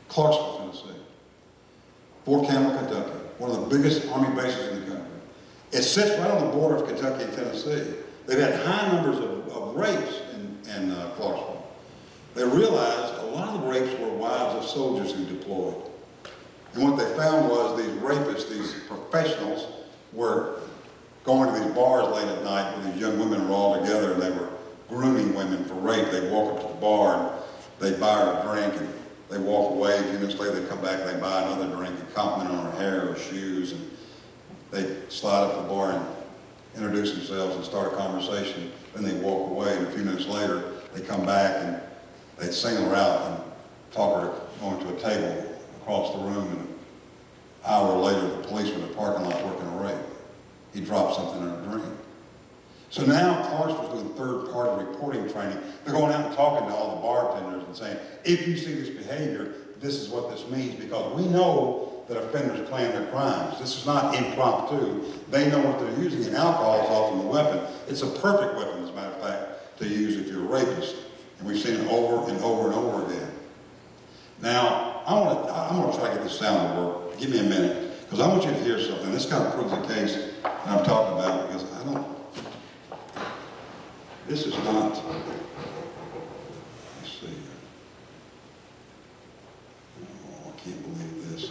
Clarksville, Tennessee. Fort Campbell, Kentucky. One of the biggest Army bases in the country. It sits right on the border of Kentucky and Tennessee. They've had high numbers of rapes in Clarksville. They realized a lot of the rapes were wives of soldiers who deployed. And what they found was these rapists, these professionals, were going to these bars late at night where these young women were all together and they were grooming women for rape. They'd walk up to the bar and they'd buy her a drink and they'd walk away. A few minutes later they'd come back and they'd buy another drink and compliment on her hair or shoes. And they'd slide up to the bar and introduce themselves and start a conversation. Then they'd walk away, and a few minutes later they'd come back and they'd single her out and talk her going to a table across the room. And an hour later the police were in the parking lot working a rape. He dropped something in her drink. So now Clarksville's doing third-party reporting training. They're going out and talking to all the bartenders and saying, if you see this behavior, this is what this means, because we know that offenders plan their crimes. This is not impromptu. They know what they're using, and alcohol is often the weapon. It's a perfect weapon, as a matter of fact, to use if you're a rapist. And we've seen it over and over and over again. Now, I'm going to try to get this sound to work. Give me a minute, because I want you to hear something. This kind of proves the case that I'm talking about, because this is not, let's see. Oh, I can't believe this.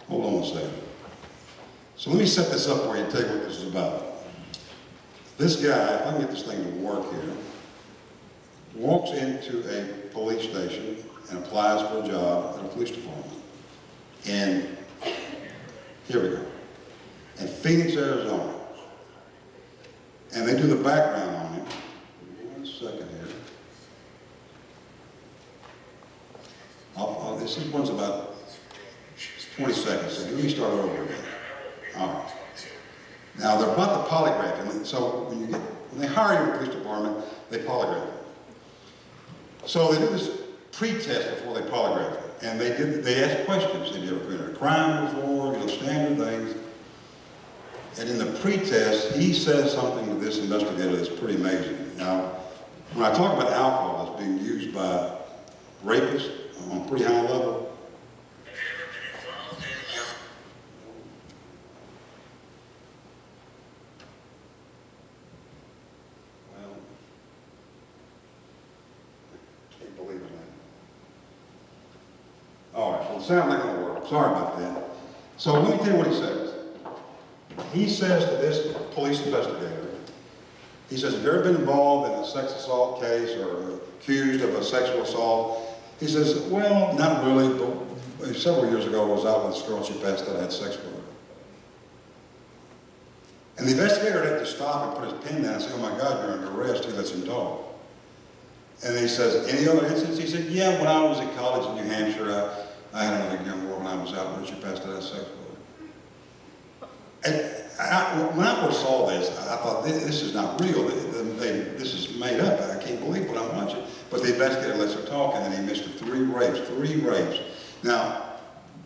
Hold on a second. So let me set this up for you and tell you what this is about. This guy, if I can get this thing to work here, walks into a police station and applies for a job at a police department. And here we go. In Phoenix, Arizona. And they do the background on him. 1 second here. This one's about 20 seconds, so let me start over again. All right. Now, they're about the polygraph, and so when they hire you in the police department, they polygraph you. So they do this pre-test before they polygraph you, and they ask questions. Have you ever committed a crime before? Standard things. And in the pre-test, he says something to this investigator that's pretty amazing. Now, when I talk about alcohol as being used by rapists on a pretty high level, well, I can't believe it, man. All right, well, the sound not going to work. Sorry about that. So let me tell you what he says. He says to this police investigator, he says, have you ever been involved in a sex assault case or accused of a sexual assault? He says, well, not really, but several years ago I was out with this girl, she passed out, I had sex with her. And the investigator had to stop and put his pen down and say, oh my God, you're under arrest. He lets him talk. And he says, any other instance? He said, yeah, when I was at college in New Hampshire, I had another young girl when I was out with her, she passed out, I had sex with her. And when I first saw this, I thought, this is not real. This is made up. I can't believe what I'm watching. But the investigator lets her talk, and then he missed 3 rapes. Now,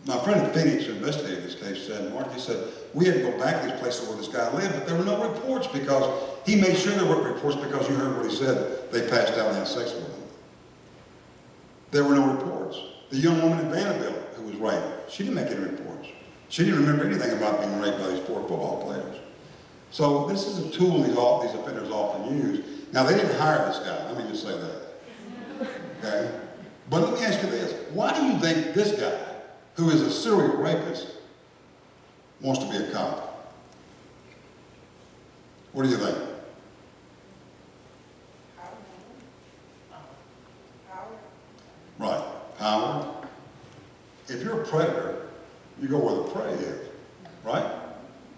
my friend in Phoenix who investigated this case said, Mark, he said, we had to go back to these places where this guy lived, but there were no reports because he made sure there weren't reports because you heard what he said. They passed out and had sex with him. There were no reports. The young woman in Vanderbilt who was raped, she didn't make any reports. She didn't remember anything about being raped by these poor football players. So this is a tool these offenders often use. Now, they didn't hire this guy, let me just say that. Okay? But let me ask you this. Why do you think this guy, who is a serial rapist, wants to be a cop? What do you think? Right, power. If you're a predator, you go where the prey is, right?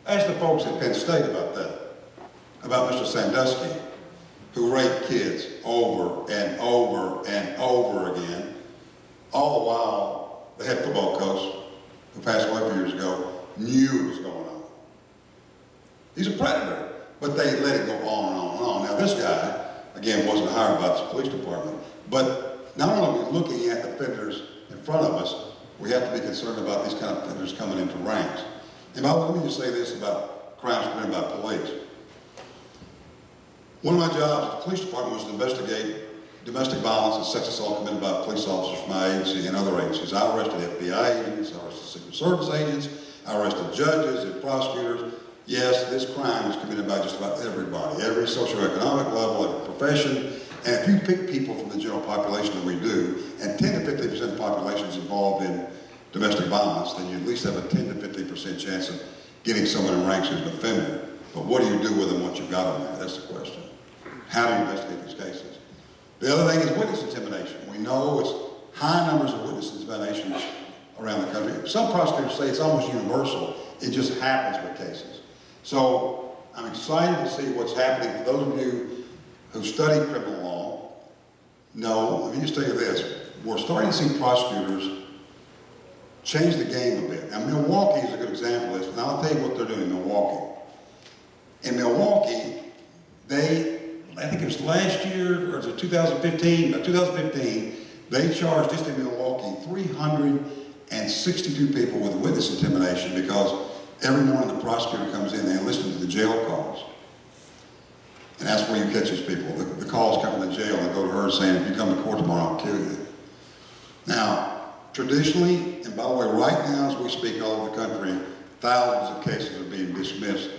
Ask the folks at Penn State about that, about Mr. Sandusky, who raped kids over and over and over again, all the while the head football coach, who passed away a few years ago, knew what was going on. He's a predator, but they let it go on and on and on. Now this guy, again, wasn't hired by the police department, but not only are we looking at the offenders in front of us, we have to be concerned about these kind of offenders coming into ranks. And let me just say this about crimes committed by police. One of my jobs at the police department was to investigate domestic violence and sex assault committed by police officers from my agency and other agencies. I arrested FBI agents, I arrested Secret Service agents, I arrested judges and prosecutors. Yes, this crime is committed by just about everybody, every socioeconomic level, every profession. And if you pick people from the general population that we do, and 10 to 50% of the population is involved in domestic violence, then you at least have a 10 to 50% chance of getting someone in ranks who's an offender. But what do you do with them once you've got them there? That's the question. How do you investigate these cases? The other thing is witness intimidation. We know it's high numbers of witness intimidation around the country. Some prosecutors say it's almost universal. It just happens with cases. So I'm excited to see what's happening. For those of you who study criminal law, let me just tell you this. We're starting to see prosecutors change the game a bit. Now, Milwaukee is a good example of this, and I'll tell you what they're doing in Milwaukee. In Milwaukee, I think it was last year, or was it 2015? No, 2015, they charged, just in Milwaukee, 362 people with witness intimidation because every morning the prosecutor comes in, they listen to the jail calls. And that's where you catch these people. The calls come from the jail, and they go to her saying, if you come to court tomorrow, I'll kill you. Now, traditionally, and by the way, right now as we speak all over the country, thousands of cases are being dismissed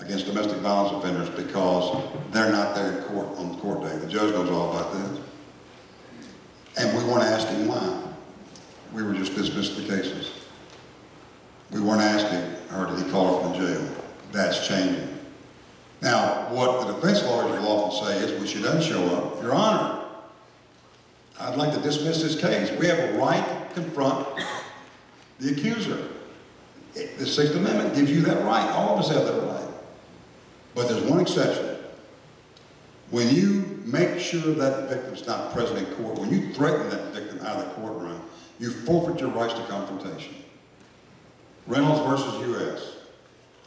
against domestic violence offenders because they're not there in court on court day. The judge knows all about this. And we weren't asking why. We were just dismissing the cases. We weren't asking her, did he call her from jail? That's changing. Now, what the defense lawyers will often say is, when she doesn't show up, Your Honor, I'd like to dismiss this case. We have a right to confront the accuser. The Sixth Amendment gives you that right. All of us have that right. But there's one exception. When you make sure that victim's not present in court, when you threaten that victim out of the courtroom, you forfeit your rights to confrontation. Reynolds versus U.S.,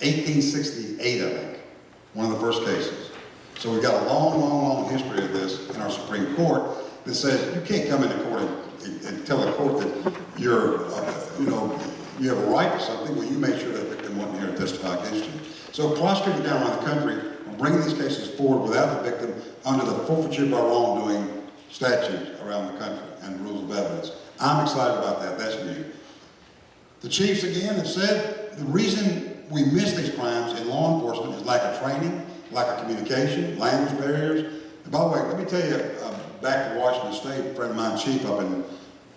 1868, I think, one of the first cases. So we've got a long, long, long history of this in our Supreme Court that says you can't come into court and tell a court that you're, you have a right to something when you make sure that victim wasn't here to testify against you. So prosecutors down around the country are bringing these cases forward without the victim under the forfeiture by wrongdoing statutes around the country and rules of evidence. I'm excited about that. That's new. The chiefs, again, have said the reason we miss these crimes in law enforcement is lack of training, lack of communication, language barriers. And by the way, let me tell you, back to Washington State, a friend of mine, chief up in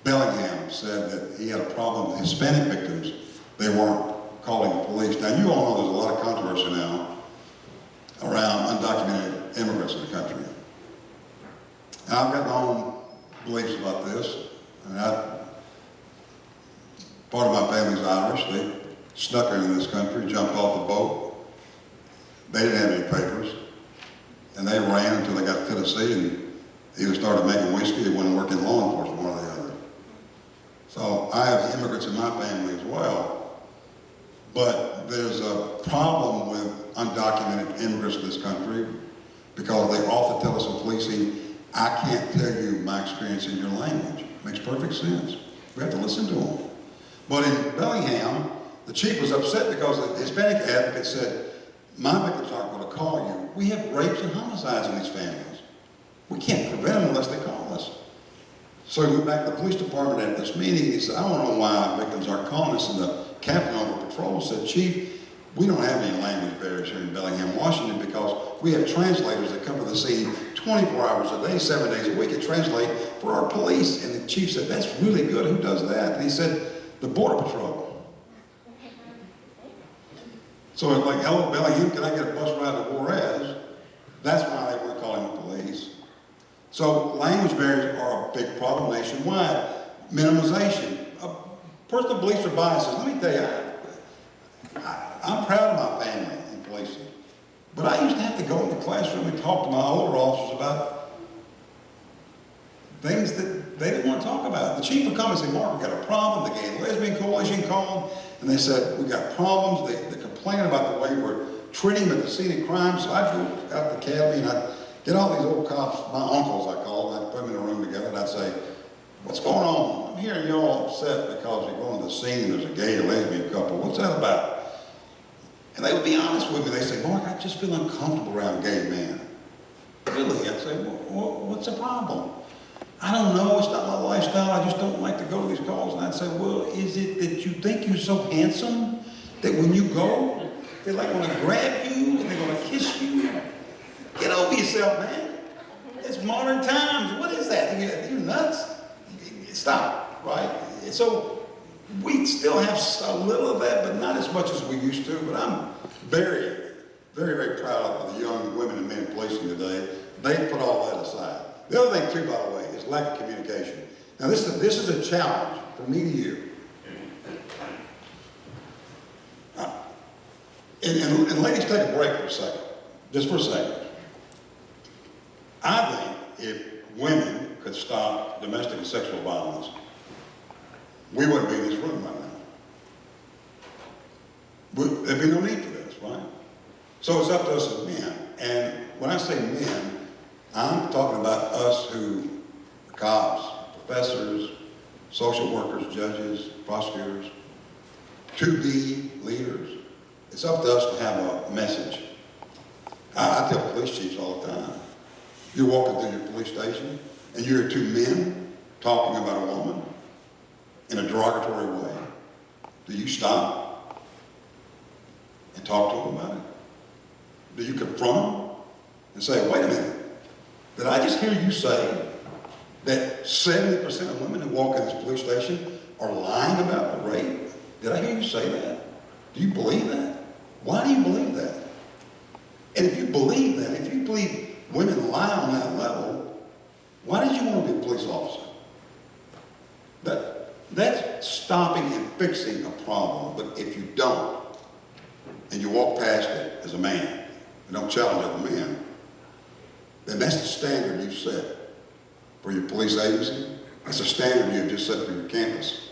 Bellingham, said that he had a problem with Hispanic victims. They weren't calling the police. Now, you all know there's a lot of controversy now around undocumented immigrants in the country. Now, I've got my own beliefs about this. Part of my family's Irish. They snuck into this country, jumped off the boat. They didn't have any papers. And they ran until they got to Tennessee and either started making whiskey or went and worked in law enforcement, one or the other. So I have immigrants in my family as well. But there's a problem with undocumented immigrants in this country because they often tell us in policing, I can't tell you my experience in your language. Makes perfect sense. We have to listen to them. But in Bellingham, the chief was upset because the Hispanic advocate said, my victims aren't going to call you. We have rapes and homicides in these families. We can't prevent them unless they call us. So he went back to the police department at this meeting and he said, I don't know why victims aren't calling us, and the captain over said, Chief, we don't have any language barriers here in Bellingham, Washington, because we have translators that come to the scene 24 hours a day, 7 days a week, and translate for our police. And the chief said, that's really good. Who does that? And he said, the Border Patrol. So it's like, hello, Bellingham, can I get a bus ride to Juarez? That's why they weren't calling the police. So language barriers are a big problem nationwide. Minimization. Personal beliefs or biases. Let me tell you, I'm proud of my family in policing. But I used to have to go in the classroom and talk to my older officers about things that they didn't want to talk about. The chief would come and say, Mark, we got a problem. The Gay and Lesbian Coalition called, and they said, we got problems. They're complaining about the way we're treating them at the scene of crime. So I'd go out to the academy and I'd get all these old cops, my uncles I call them, I'd put them in a room together and I'd say, what's going on? I'm hearing you all upset because you're going to the scene and there's a gay or lesbian couple. What's that about? And they would be honest with me. They say, Mark, I just feel uncomfortable around gay men. Really? I'd say, well, what's the problem? I don't know. It's not my lifestyle. I just don't like to go to these calls. And I'd say, well, is it that you think you're so handsome that when you go, they're like going to grab you and they're going to kiss you? Get over yourself, man. It's modern times. What is that? You're nuts? Stop, right? So we still have a little of that, but not as much as we used to. But I'm very, very, very proud of the young women and men in policing today. They put all that aside. The other thing, too, by the way, is lack of communication. Now, this is a challenge from me to you. And ladies, take a break for a second, just for a second. I think if women could stop domestic and sexual violence, we wouldn't be in this room right now. There'd be no need for this, right? So it's up to us as men. And when I say men, I'm talking about us who, cops, professors, social workers, judges, prosecutors, to be leaders. It's up to us to have a message. I tell police chiefs all the time, you're walking through your police station and you're two men talking about a woman in a derogatory way. Do you stop and talk to them about it? Do you confront them and say, wait a minute, did I just hear you say that 70% of women who walk in this police station are lying about the rape? Did I hear you say that? Do you believe that? Why do you believe that? And if you believe that, if you believe women lie on that level, why did you want to be a police officer? That's stopping and fixing a problem. But if you don't, and you walk past it as a man, and don't challenge other men, then that's the standard you've set for your police agency. That's the standard you've just set for your campus.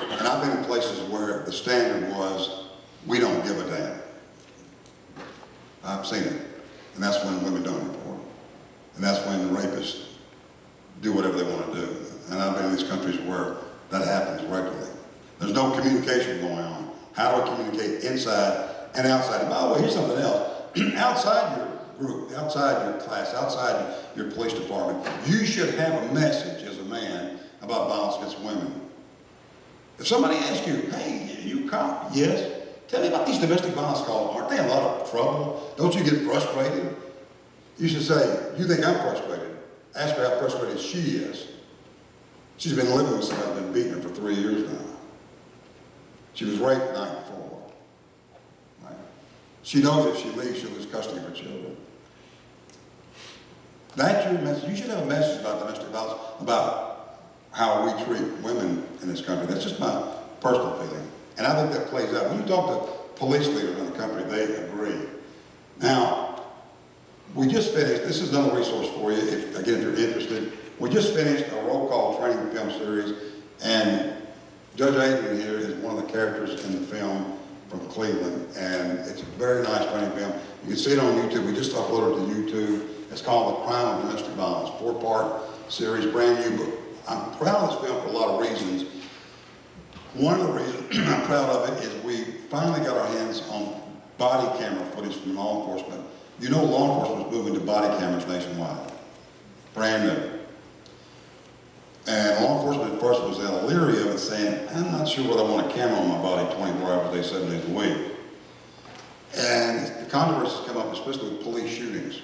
And I've been in places where the standard was, we don't give a damn. I've seen it. And that's when women don't report. And that's when rapists do whatever they want to do. And I've been in these countries where that happens regularly. There's no communication going on. How do we communicate inside and outside? And by the way, here's something else. Outside your group, outside your class, outside your police department, you should have a message as a man about violence against women. If somebody asks you, hey, you a cop? Yes. Tell me about these domestic violence calls. Aren't they a lot of trouble? Don't you get frustrated? You should say, you think I'm frustrated? Ask her how frustrated she is. She's been living with somebody who's been beating her for 3 years now. She was raped the night before. Right? She knows if she leaves, she'll lose custody of her children. That's your message. You should have a message about domestic violence, about how we treat women in this country. That's just my personal feeling. And I think that plays out. When you talk to police leaders in the country, they agree. Now, we just finished, this is another resource for you, if you're interested. We just finished a roll call training film series, and Judge Adrian here is one of the characters in the film from Cleveland, and it's a very nice training film. You can see it on YouTube. We just uploaded it to YouTube. It's called The Crime of Domestic Violence, 4-part series, brand new. But I'm proud of this film for a lot of reasons. One of the reasons I'm proud of it is we finally got our hands on body camera footage from law enforcement. You know, law enforcement is moving to body cameras nationwide, brand new. And law enforcement at first was leery of it, saying, I'm not sure whether I want a camera on my body 24 a day, 7 days a week. And the controversies come up, especially with police shootings.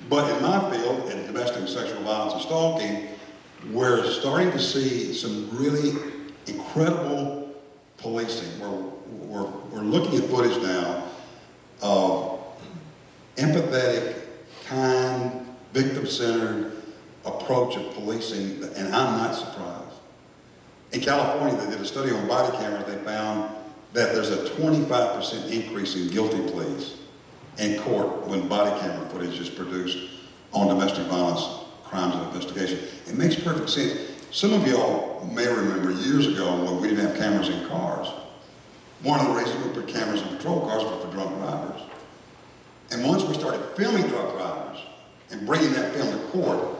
But in my field, in domestic and sexual violence and stalking, we're starting to see some really incredible policing. We're looking at footage now of empathetic, kind, victim-centered approach of policing, and I'm not surprised. In California, they did a study on body cameras. They found that there's a 25% increase in guilty pleas in court when body camera footage is produced on domestic violence crimes and investigation. It makes perfect sense. Some of y'all may remember years ago when we didn't have cameras in cars. One of the reasons we put cameras in patrol cars was for drunk drivers. And once we started filming drunk drivers and bringing that film to court,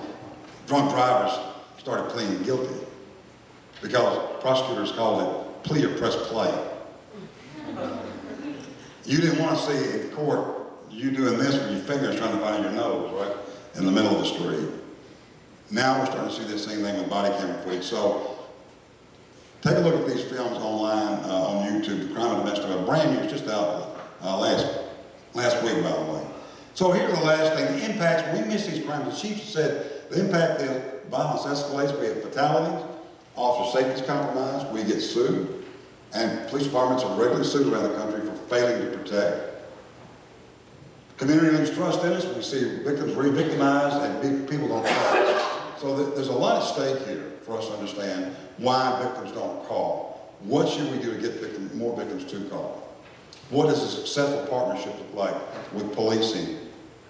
drunk drivers started pleading guilty because prosecutors called it plea or press play. You didn't want to see in court you doing this with your fingers trying to find your nose, right, in the middle of the street. Now we're starting to see this same thing with body camera footage. So take a look at these films online on YouTube. The Crime and Domestic Violence, brand new, it's just out last week, by the way. So here's the last thing: the impacts. We miss these crimes. The chief said the impact of violence escalates. We have fatalities, officer safety is compromised. We get sued, and police departments are regularly sued around the country for failing to protect. Community loses trust in us. We see victims re-victimized, and people don't trust. So there's a lot at stake here for us to understand why victims don't call. What should we do to get more victims to call? What does a successful partnership look like with policing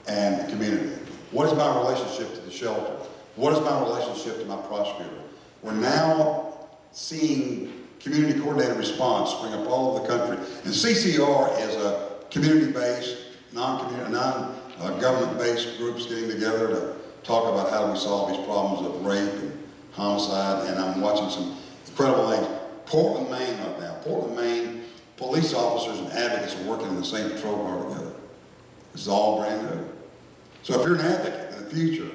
and the community? What is my relationship to the shelter? What is my relationship to my prosecutor? We're now seeing community coordinated response spring up all over the country. And CCR is a community-based, non-government-based groups getting together to talk about how do we solve these problems of rape and homicide. And I'm watching some incredible things. Portland, Maine right now. Portland, Maine, police officers and advocates are working in the same patrol car together. This is all brand new. So if you're an advocate in the future,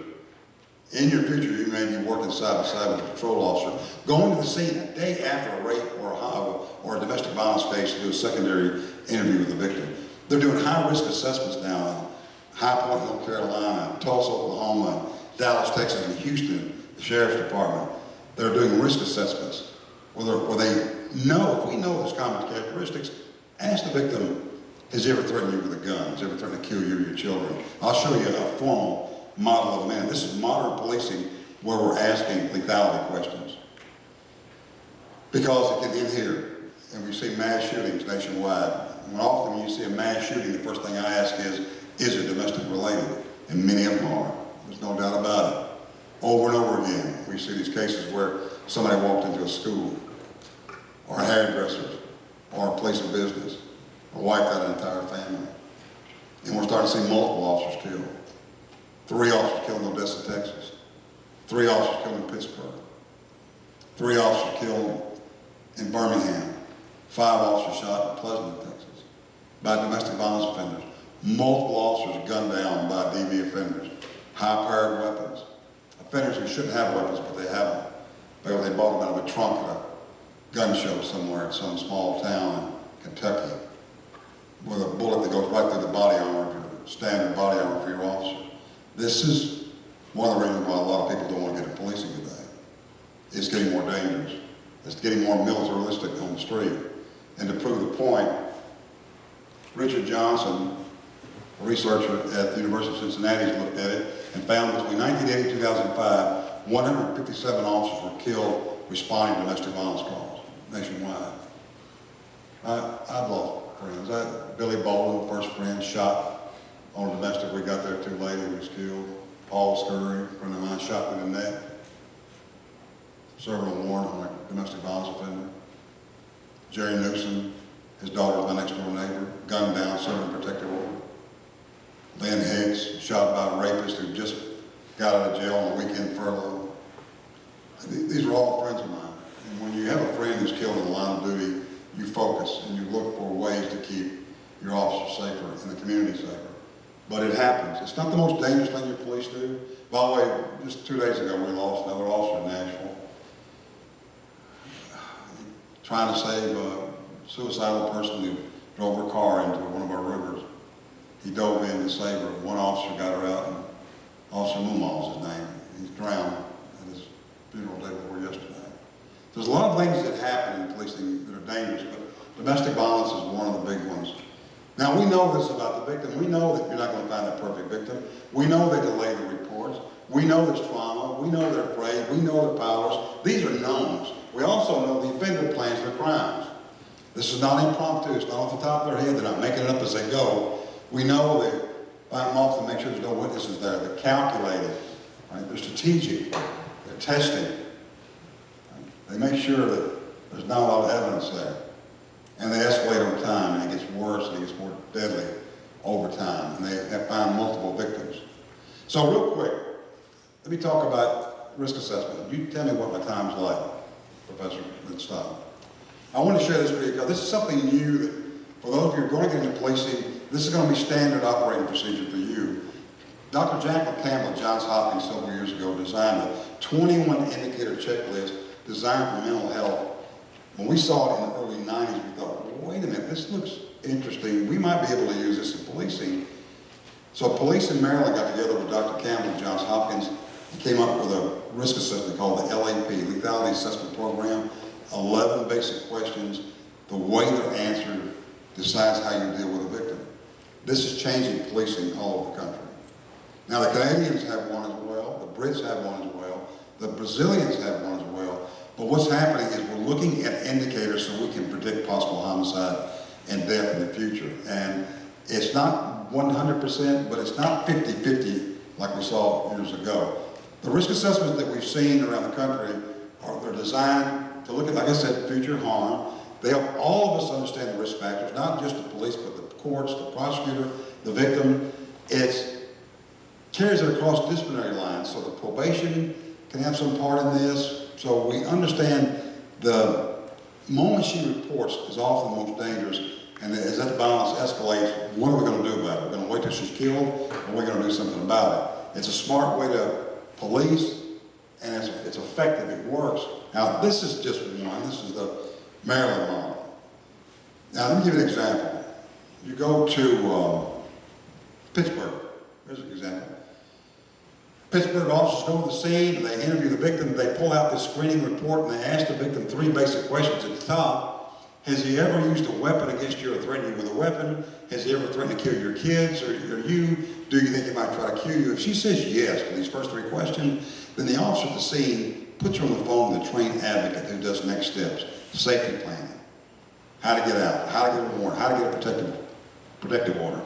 in your future, you may be working side by side with a patrol officer, going to the scene a day after a rape or a domestic violence case to do a secondary interview with the victim. They're doing high-risk assessments now in High Point, North Carolina, Tulsa, Oklahoma, Dallas, Texas, and Houston, the Sheriff's Department. They're doing risk assessments where they know, if we know those common characteristics, ask the victim, has he ever threatened you with a gun? Has he ever threatened to kill you or your children? I'll show you a formal model of a man. This is modern policing where we're asking lethality questions. Because it can end here, and we see mass shootings nationwide. And often when you see a mass shooting, the first thing I ask is it domestic related? And many of them are. There's no doubt about it. Over and over again, we see these cases where somebody walked into a school, or a hairdresser, or a place of business, or wiped out an entire family. And we're starting to see multiple officers killed. 3 officers killed in Odessa, Texas. 3 officers killed in Pittsburgh. 3 officers killed in Birmingham. 5 officers shot in Pleasant, Texas, by domestic violence offenders. Multiple officers gunned down by DV offenders. High-powered weapons. Offenders who shouldn't have weapons, but they have them. Because they bought them out of a trunk at a gun show somewhere in some small town in Kentucky, with a bullet that goes right through the body armor, your standard body armor for your officer. This is one of the reasons why a lot of people don't want to get into policing today. It's getting more dangerous. It's getting more militaristic on the street. And to prove the point, Richard Johnson, a researcher at the University of Cincinnati, has looked at it and found between 1980 and 2005, 157 officers were killed responding to domestic violence calls nationwide. I've lost friends. Billy Bolden, first friend, shot on a domestic. We got there too late, he was killed. Paul Scurry, a friend of mine, shot through the neck, serving a warrant on a domestic violence offender. Jerry Newsom, his daughter was my next door neighbor, gunned down, serving a protective order. Lynn Higgs, shot by a rapist who just got out of jail on a weekend furlough. These are all friends of mine. And when you have a friend who's killed in the line of duty, you focus and you look for ways to keep your officers safer and the community safer. But it happens. It's not the most dangerous thing your police do. By the way, just 2 days ago, we lost another officer in Nashville, trying to save suicidal person who drove her car into one of our rivers. He dove in to save her. One officer got her out, and Officer Mumal's his name. He's drowned at his funeral day before yesterday. There's a lot of things that happen in policing that are dangerous, but domestic violence is one of the big ones. Now, we know this about the victim. We know that you're not going to find that perfect victim. We know they delay the reports. We know there's trauma. We know they're afraid. We know they're powerless. These are knowns. We also know the offender plans their crimes. This is not impromptu. It's not off the top of their head. They're not making it up as they go. We know they fight them off to make sure there's no witnesses there. They're calculated. Right? They're strategic. They're testing. Right? They make sure that there's not a lot of evidence there. And they escalate over time, and it gets worse, and it gets more deadly over time. And they have found multiple victims. So real quick, let me talk about risk assessment. You tell me what my time's like, Professor Stone. I want to share this with you because this is something new that, for those of you who are going to get into policing, this is going to be standard operating procedure for you. Dr. Jacqueline Campbell at Johns Hopkins several years ago designed a 21 indicator checklist designed for mental health. When we saw it in the early 90s, we thought, well, wait a minute, this looks interesting. We might be able to use this in policing. So police in Maryland got together with Dr. Campbell at Johns Hopkins and came up with a risk assessment called the LAP, Lethality Assessment Program. 11 basic questions. The way they're answered decides how you deal with a victim. This is changing policing all over the country. Now, the Canadians have one as well. The Brits have one as well. The Brazilians have one as well. But what's happening is we're looking at indicators so we can predict possible homicide and death in the future. And it's not 100%, but it's not 50-50 like we saw years ago. The risk assessments that we've seen around the country they're designed to look at, like I said, future harm. They help all of us understand the risk factors, not just the police, but the courts, the prosecutor, the victim. It carries it across disciplinary lines, so the probation can have some part in this. So we understand the moment she reports is often the most dangerous, and as that violence escalates, what are we going to do about it? We're going to wait till she's killed, or we're going to do something about it. It's a smart way to police, and it's effective, it works. Now, this is just one. This is the Maryland model. Now, let me give you an example. You go to Pittsburgh. Here's an example. Pittsburgh officers go to the scene, they interview the victim, they pull out this screening report, and they ask the victim 3 basic questions at the top. Has he ever used a weapon against you or threatened you with a weapon? Has he ever threatened to kill your kids or you? Do you think he might try to kill you? If she says yes to these first 3 questions, then the officer at the scene puts her on the phone with a trained advocate who does next steps, safety planning, how to get out, how to get a warrant, how to get a protective order.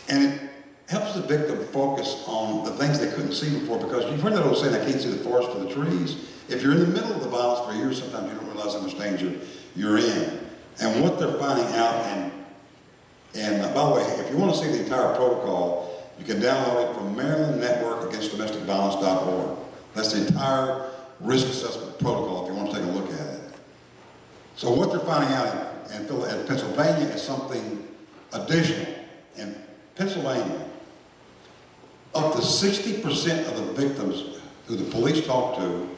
And it helps the victim focus on the things they couldn't see before, because you've heard that old saying, I can't see the forest for the trees. If you're in the middle of the violence for years, sometimes you don't realize how much danger you're in. And what they're finding out, and by the way, if you want to see the entire protocol, you can download it from Maryland Network Against Domestic Violence.org. That's the entire risk assessment protocol if you want to take a look at it. So what they're finding out in Pennsylvania is something additional. In Pennsylvania, up to 60% of the victims who the police talk to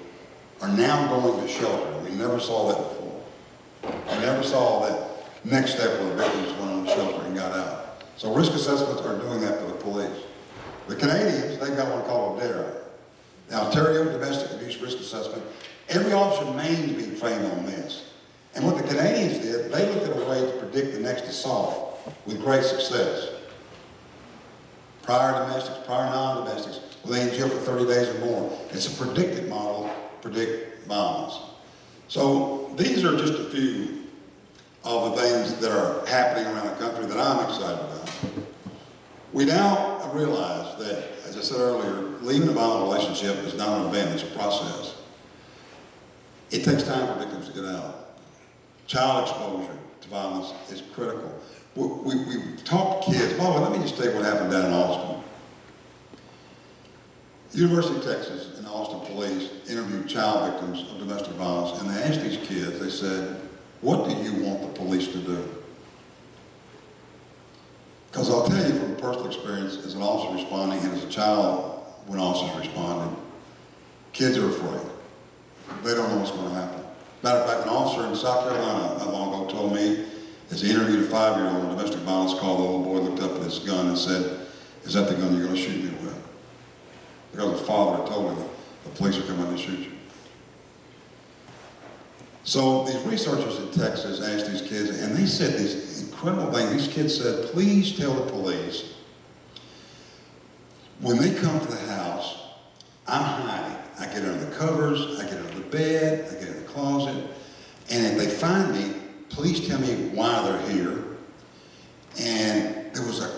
are now going to shelter. We never saw that before. We never saw that next step where the victims went on shelter and got out. So risk assessments are doing that for the police. The Canadians, they've got one called ODERA. Now, Ontario Domestic Abuse Risk Assessment, every officer in Maine is being trained on this. And what the Canadians did, they looked at a way to predict the next assault with great success. Prior domestics, prior non-domestics, were they in jail for 30 days or more? It's a predictive model to predict violence. So these are just a few of the things that are happening around the country that I'm excited about. We now realize that, as I said earlier, leaving a violent relationship is not an event, it's a process. It takes time for victims to get out. Child exposure to violence is critical. We talk to kids. By the way, let me just tell you what happened down in Austin. University of Texas and Austin police interviewed child victims of domestic violence, and they asked these kids, they said, what do you want the police to do? Because I'll tell you from personal experience, as an officer responding and as a child when officers responded, kids are afraid. They don't know what's going to happen. Matter of fact, an officer in South Carolina not long ago told told me is he interviewed a 5-year-old on domestic violence call. The little boy looked up at his gun and said, "Is that the gun you're going to shoot me with?" Because the father had told him the police are coming to shoot you. So these researchers in Texas asked these kids, and they said these incredible things. These kids said, "Please tell the police, when they come to the house, I'm hiding. I get under the covers, I get under the bed, I get in the closet, and if they find me, please tell me why they're here." And there was a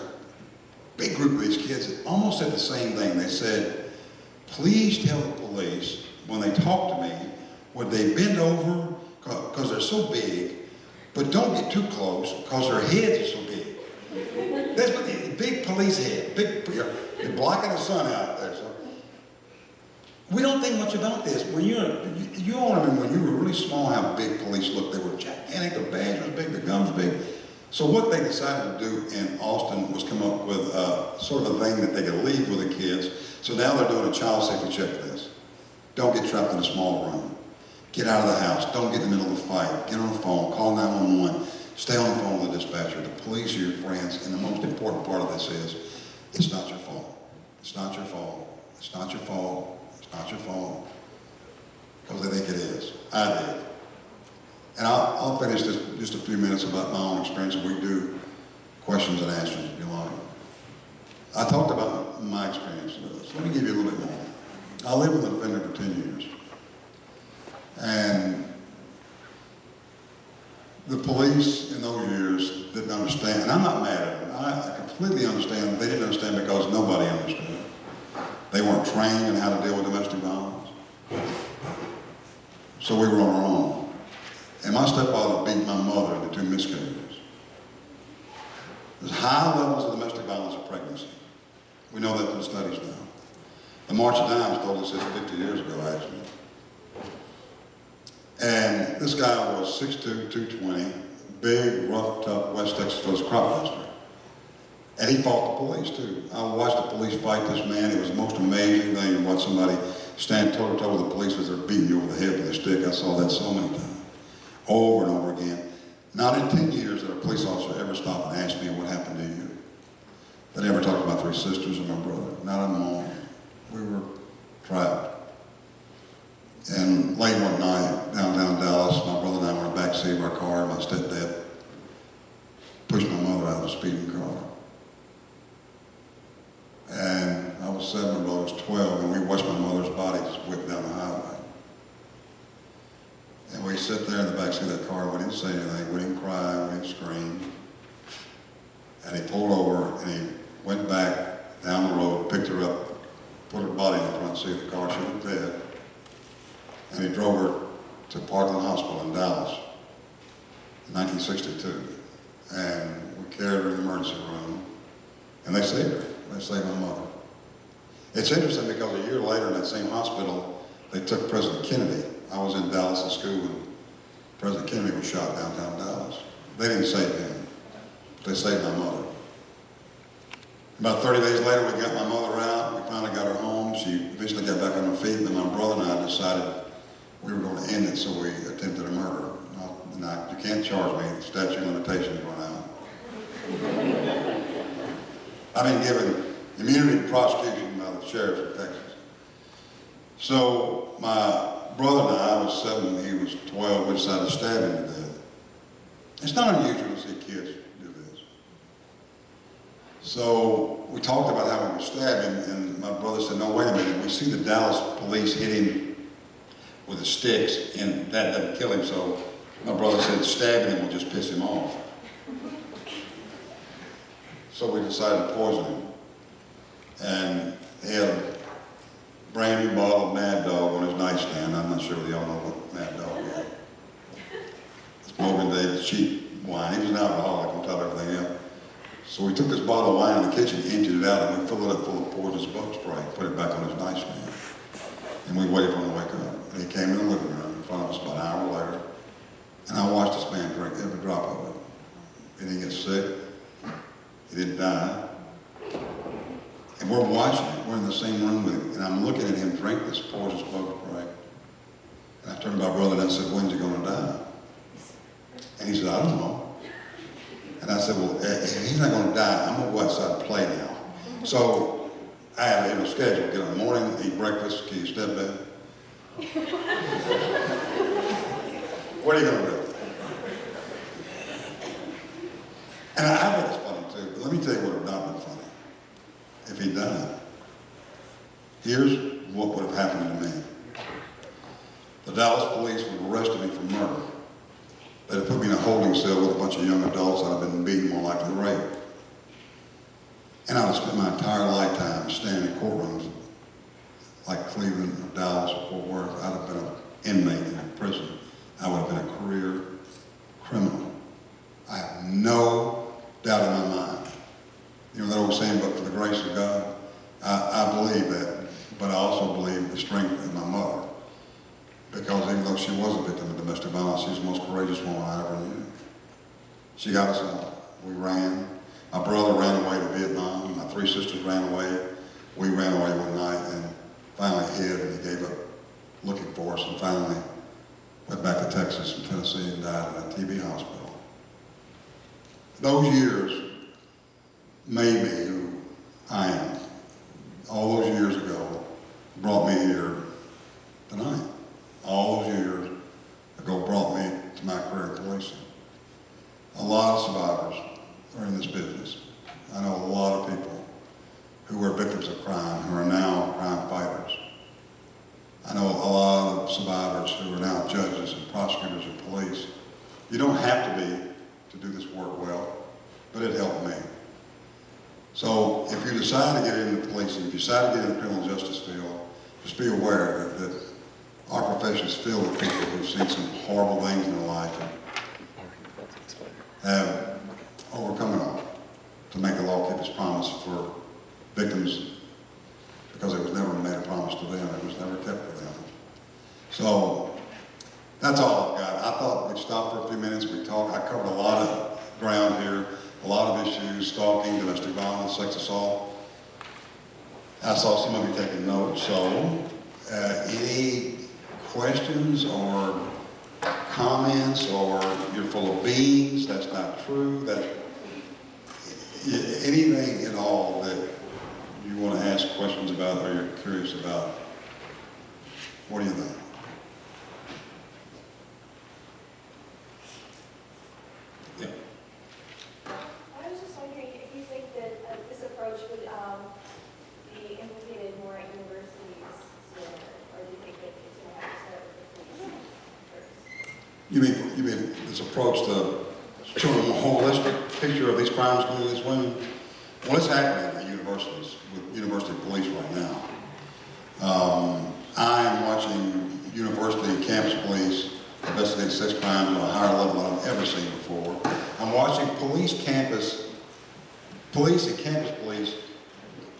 big group of these kids that almost said the same thing. They said, "Please tell the police, when they talk to me, would they bend over, because they're so big, but don't get too close, because their heads are so big." That's what the big police head, they're blocking the sun out there. So we don't think much about this. When you all remember when you were really small how big police looked. They were gigantic, the badge was big, the gun was big. So what they decided to do in Austin was come up with sort of a thing that they could leave with the kids. So now they're doing a child safety checklist. Don't get trapped in a small room. Get out of the house. Don't get in the middle of a fight. Get on the phone. Call 911. Stay on the phone with the dispatcher. The police are your friends. And the most important part of this is, it's not your fault. It's not your fault. It's not your fault. It's not your fault. Because they think it is. I did. And I'll finish this just a few minutes about my own experience, and we do questions and answers if you like. I talked about my experience with this. Let me give you a little bit more. I lived with an offender for 10 years. And the police in those years didn't understand, and I'm not mad at them. I completely understand. They didn't understand because nobody understood. They weren't trained in how to deal with domestic violence. So we were on our own. And my stepfather beat my mother into 2 miscarriages. There's high levels of domestic violence in pregnancy. We know that from the studies now. The March of Dimes told us this 50 years ago, actually. And this guy was 6'2", 220, big, rough, tough, West Texas was crop duster. And he fought the police, too. I watched the police fight this man. It was the most amazing thing to watch somebody stand toe-to-toe with the police as they're beating you over the head with a stick. I saw that so many times, over and over again. Not in 10 years did a police officer ever stop and ask me what happened to you. They never talked about 3 sisters and my brother, not a mom. We were trapped. And late one night, downtown Dallas, my brother and I were in the backseat of our car. My stepdad pushed my mother out of the speeding car. And I was 7, my brother was 12, and we watched my mother's body just whip down the highway. And we sat there in the backseat of that car. We didn't say anything. We didn't cry. We didn't scream. And he pulled over, and he went back down the road, picked her up, put her body in the front seat of the car. She was dead. And he drove her to Parkland Hospital in Dallas in 1962. And we carried her in the emergency room. And they saved her. They saved my mother. It's interesting because a year later in that same hospital, they took President Kennedy. I was in Dallas in school when President Kennedy was shot downtown Dallas. They didn't save him, but they saved my mother. About 30 days later, we got my mother out. We finally got her home. She eventually got back on her feet, and then my brother and I decided we were going to end it, so we attempted a murder. Now, you can't charge me. The statute of limitations run out. I've been given immunity to prosecution by the sheriff of Texas. So my brother and I was 7, he was 12, we decided to stab him to death. It's not unusual to see kids do this. So we talked about how we would stab him, and my brother said, "No, wait a minute, we see the Dallas police hit him with the sticks, and that doesn't kill him," so my brother said, "Stabbing him will just piss him off." So we decided to poison him. And he had a brand new bottle of Mad Dog on his nightstand. I'm not sure whether y'all know what Mad Dog is. It's Morgan Davis cheap wine. He was an alcoholic on top of everything else. So we took this bottle of wine in the kitchen, emptied it out, and we filled it up full of poisonous bug spray, put it back on his nightstand. And we waited for him to wake up. And he came in the living room in front of us about an hour later. And I watched this man drink every drop of it. He didn't get sick. He didn't die. And we're watching it. We're in the same room with him. And I'm looking at him drink this poisonous bug spray. And I turned to my brother and I said, "When's he going to die?" And he said, I don't know. And I said, well, he's not going to die. I'm going to go outside and play now. So I had a schedule. Get up in the morning, eat breakfast, keep your stepdad. What are you going to do? And I think it's funny too, but let me tell you what would have not been funny. If he died, here's what would have happened to me. The Dallas police would have arrested me for murder. They'd have put me in a holding cell with a bunch of young adults I'd have been beaten, more likely to rape. And I would spend my entire lifetime standing in courtrooms like Cleveland or Dallas or Fort Worth. I'd have been an inmate in a prison. I would have been a career criminal. I have no doubt in my mind. You know that old saying, but for the grace of God? I believe that, but I also believe the strength of my mother. Because even though she was a victim of domestic violence, she was the most courageous woman I ever knew. She got us out. We ran. My brother ran away to Vietnam. My 3 sisters ran away. We ran away one night and finally hid, and he gave up looking for us, and finally went back to Texas and Tennessee and died in a TB hospital. Those years made me who I am. All those years ago brought me here tonight. All those years ago brought me to my career in policing. A lot of survivors are in this business. I know a lot of people who were victims of crime who are now crime fighters. I know a lot of survivors who are now judges and prosecutors and police. You don't have to be to do this work well, but it helped me. So if you decide to get into policing, if you decide to get in the criminal justice field, just be aware that our profession is filled with people who've seen some horrible things in their life and have overcome it all to make the law keep its promise for victims, because it was never made a promise to them, it was never kept for them. So that's all I've got. I thought we'd stop for a few minutes, we'd talk. I covered a lot of ground here, a lot of issues: stalking, domestic violence, sex assault. I saw some of you taking notes, so any questions or comments, or you're full of beans, that's not true, that anything at all that you want to ask questions about or you're curious about, what do you think? Yeah. I was just wondering if you think that this approach would be implicated more at universities sooner, or do you think that it's going to have to start with the police first? You mean this approach to showing a holistic picture of these crimes committed against women? Well, it's happening at universities, with university police right now. I'm watching university and campus police investigate sex crimes on a higher level than I've ever seen before. I'm watching police and campus police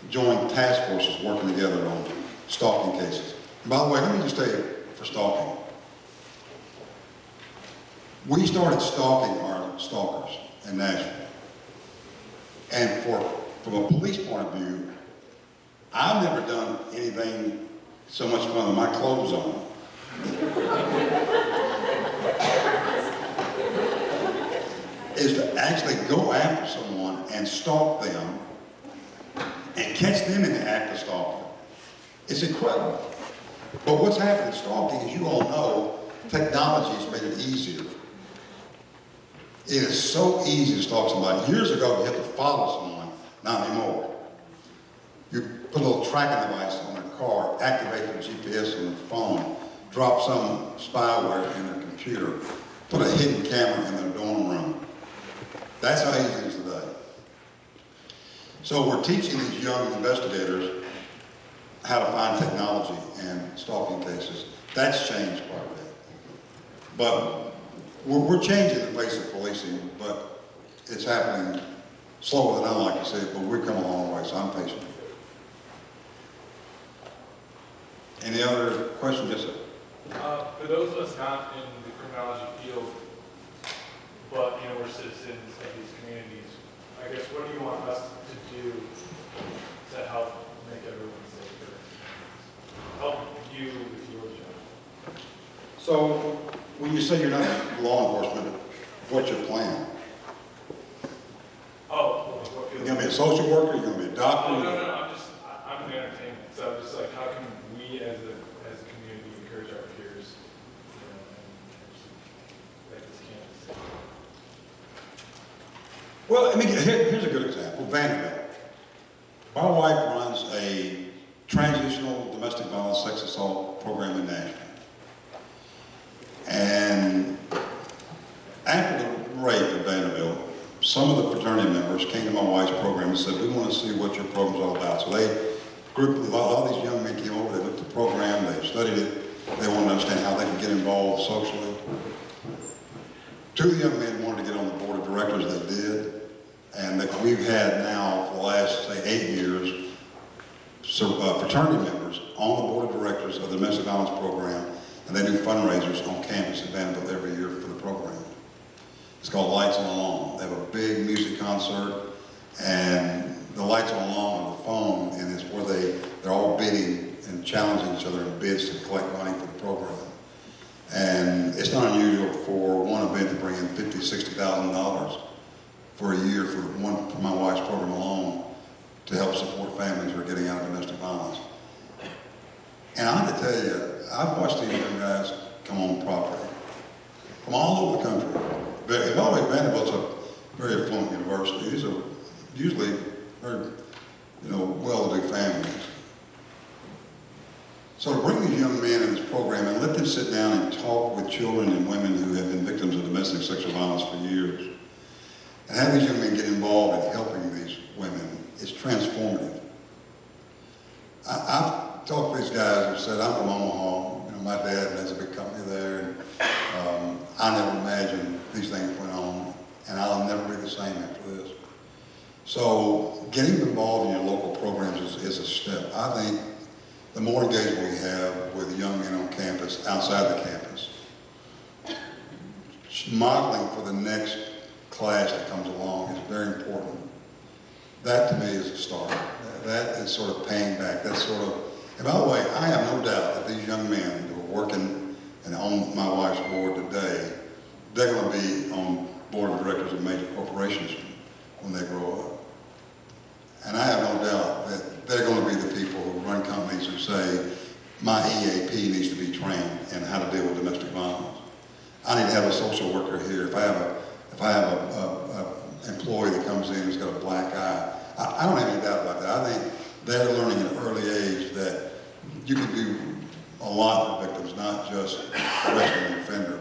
join task forces working together on stalking cases. And by the way, let me just tell you, for stalking, we started stalking our stalkers in Nashville. And from a police point of view, I've never done anything so much fun with my clothes on. Is to actually go after someone and stalk them and catch them in the act of stalking. It's incredible. But what's happened in stalking, as you all know, technology has made it easier. It is so easy to stalk somebody. Years ago, you had to follow someone, not anymore. You put a little tracking device on their car, activate their GPS on their phone, drop some spyware in their computer, put a hidden camera in their dorm room. That's how easy it is today. So we're teaching these young investigators how to find technology in stalking cases. That's changed quite a bit. But we're changing the face of policing, but it's happening slower than I like to see it, but we've come a long way, so I'm patient. Any other questions? Yes, sir. For those of us not in the criminology field, but we're citizens of these communities, I guess what do you want us to do to help make everyone safer? Help you with your job. So when you say you're not law enforcement, what what's your plan? Oh, what You're field? gonna be a social worker, you're gonna be a doctor? Oh, no, I'm in entertainment, so I'm just like, how can we as a community encourage our peers, you know, and like this campus? Well, I mean, here's a good example, Vanderbilt. My wife runs a transitional domestic violence sex assault program in Nashville. And after the rape at Vanderbilt, some of the fraternity members came to my wife's program and said, we want to see what your program's all about. So a lot of these young men came over, they looked at the program, they studied it, they wanted to understand how they could get involved socially. Two of the young men wanted to get on the board of directors, they did. And that we've had now for the last, say, 8 years, fraternity members on the board of directors of the domestic violence program, and they do fundraisers on campus at Vanderbilt every year for the program. It's called Lights on the Lawn. They have a big music concert, and the Lights on the Lawn on the phone, and it's where they're all bidding and challenging each other in bids to collect money for the program. And it's not unusual for one event to bring in $50,000, $60,000 for a year for my wife's program alone to help support families who are getting out of domestic violence. And I have to tell you, I've watched these young guys come on property from all over the country. By the way, Vanderbilt's a very affluent university. These are usually very, well-to-do families. So to bring these young men in this program and let them sit down and talk with children and women who have been victims of domestic sexual violence for years, and have these young men get involved in helping these women, is transformative. I've talked to these guys who said, I'm from Omaha. My dad has a big company there, and I never imagined these things went on, and I'll never be the same after this. So getting involved in your local programs is a step. I think the more engagement we have with young men on campus, outside the campus, modeling for the next class that comes along is very important. That to me is a start. That is sort of paying back. That's sort of, and by the way, I have no doubt that these young men who are working and on my wife's board today, they're going to be on board of directors of major corporations when they grow up. And I have no doubt that they're going to be the people who run companies who say, my EAP needs to be trained in how to deal with domestic violence. I need to have a social worker here. If I have a employee that comes in who's got a black eye, I don't have any doubt about that. I think they're learning at an early age that you can do a lot for victims, not just arresting an offender,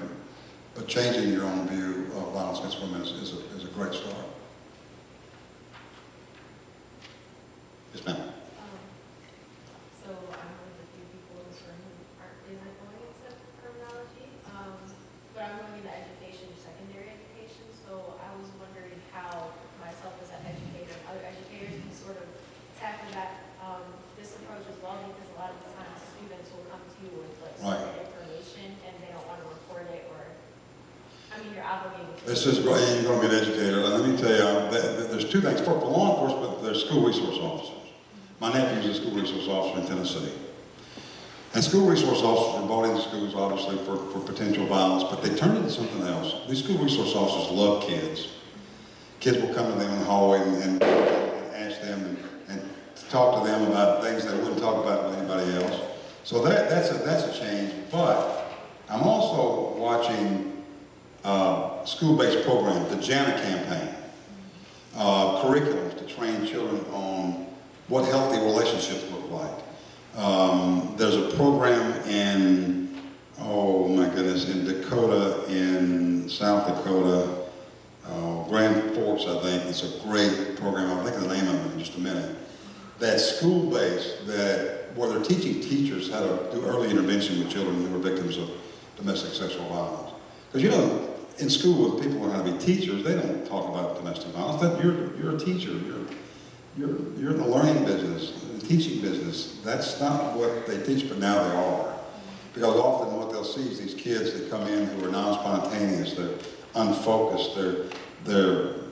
but changing your own view of violence against women is a great start. Yes, ma'am. So I'm one of the few people in this room who isn't going into criminology, but I'm going into education, secondary education, so I was wondering how myself as an educator and other educators can sort of tackle that, this approach as well, because a lot of the times students will come to you with like certain information and they don't want to report it, or, I mean, you're obligated to. This is great. You're going to be an educator. Let me tell you, there's two things. For law enforcement, there's school resource officers. My nephew is a school resource officer in Tennessee. And school resource officers are brought into schools, obviously, for potential violence, but they turn into something else. These school resource officers love kids. Kids will come to them in the hallway and ask them and talk to them about things they wouldn't talk about with anybody else. So that's a change. But I'm also watching school-based programs, the JANA campaign, curriculums to train children on what healthy relationships look like. There's a program in, oh my goodness, in Dakota, in South Dakota, Grand Forks, I think. It's a great program. I'll think of the name of it in just a minute. That's school-based, where they're teaching teachers how to do early intervention with children who are victims of domestic sexual violence. Because in school, when people learn how to be teachers, they don't talk about domestic violence. You're a teacher. You're in the learning business, the teaching business. That's not what they teach, but now they are. Because often what they'll see is these kids that come in who are non-spontaneous, they're unfocused, they're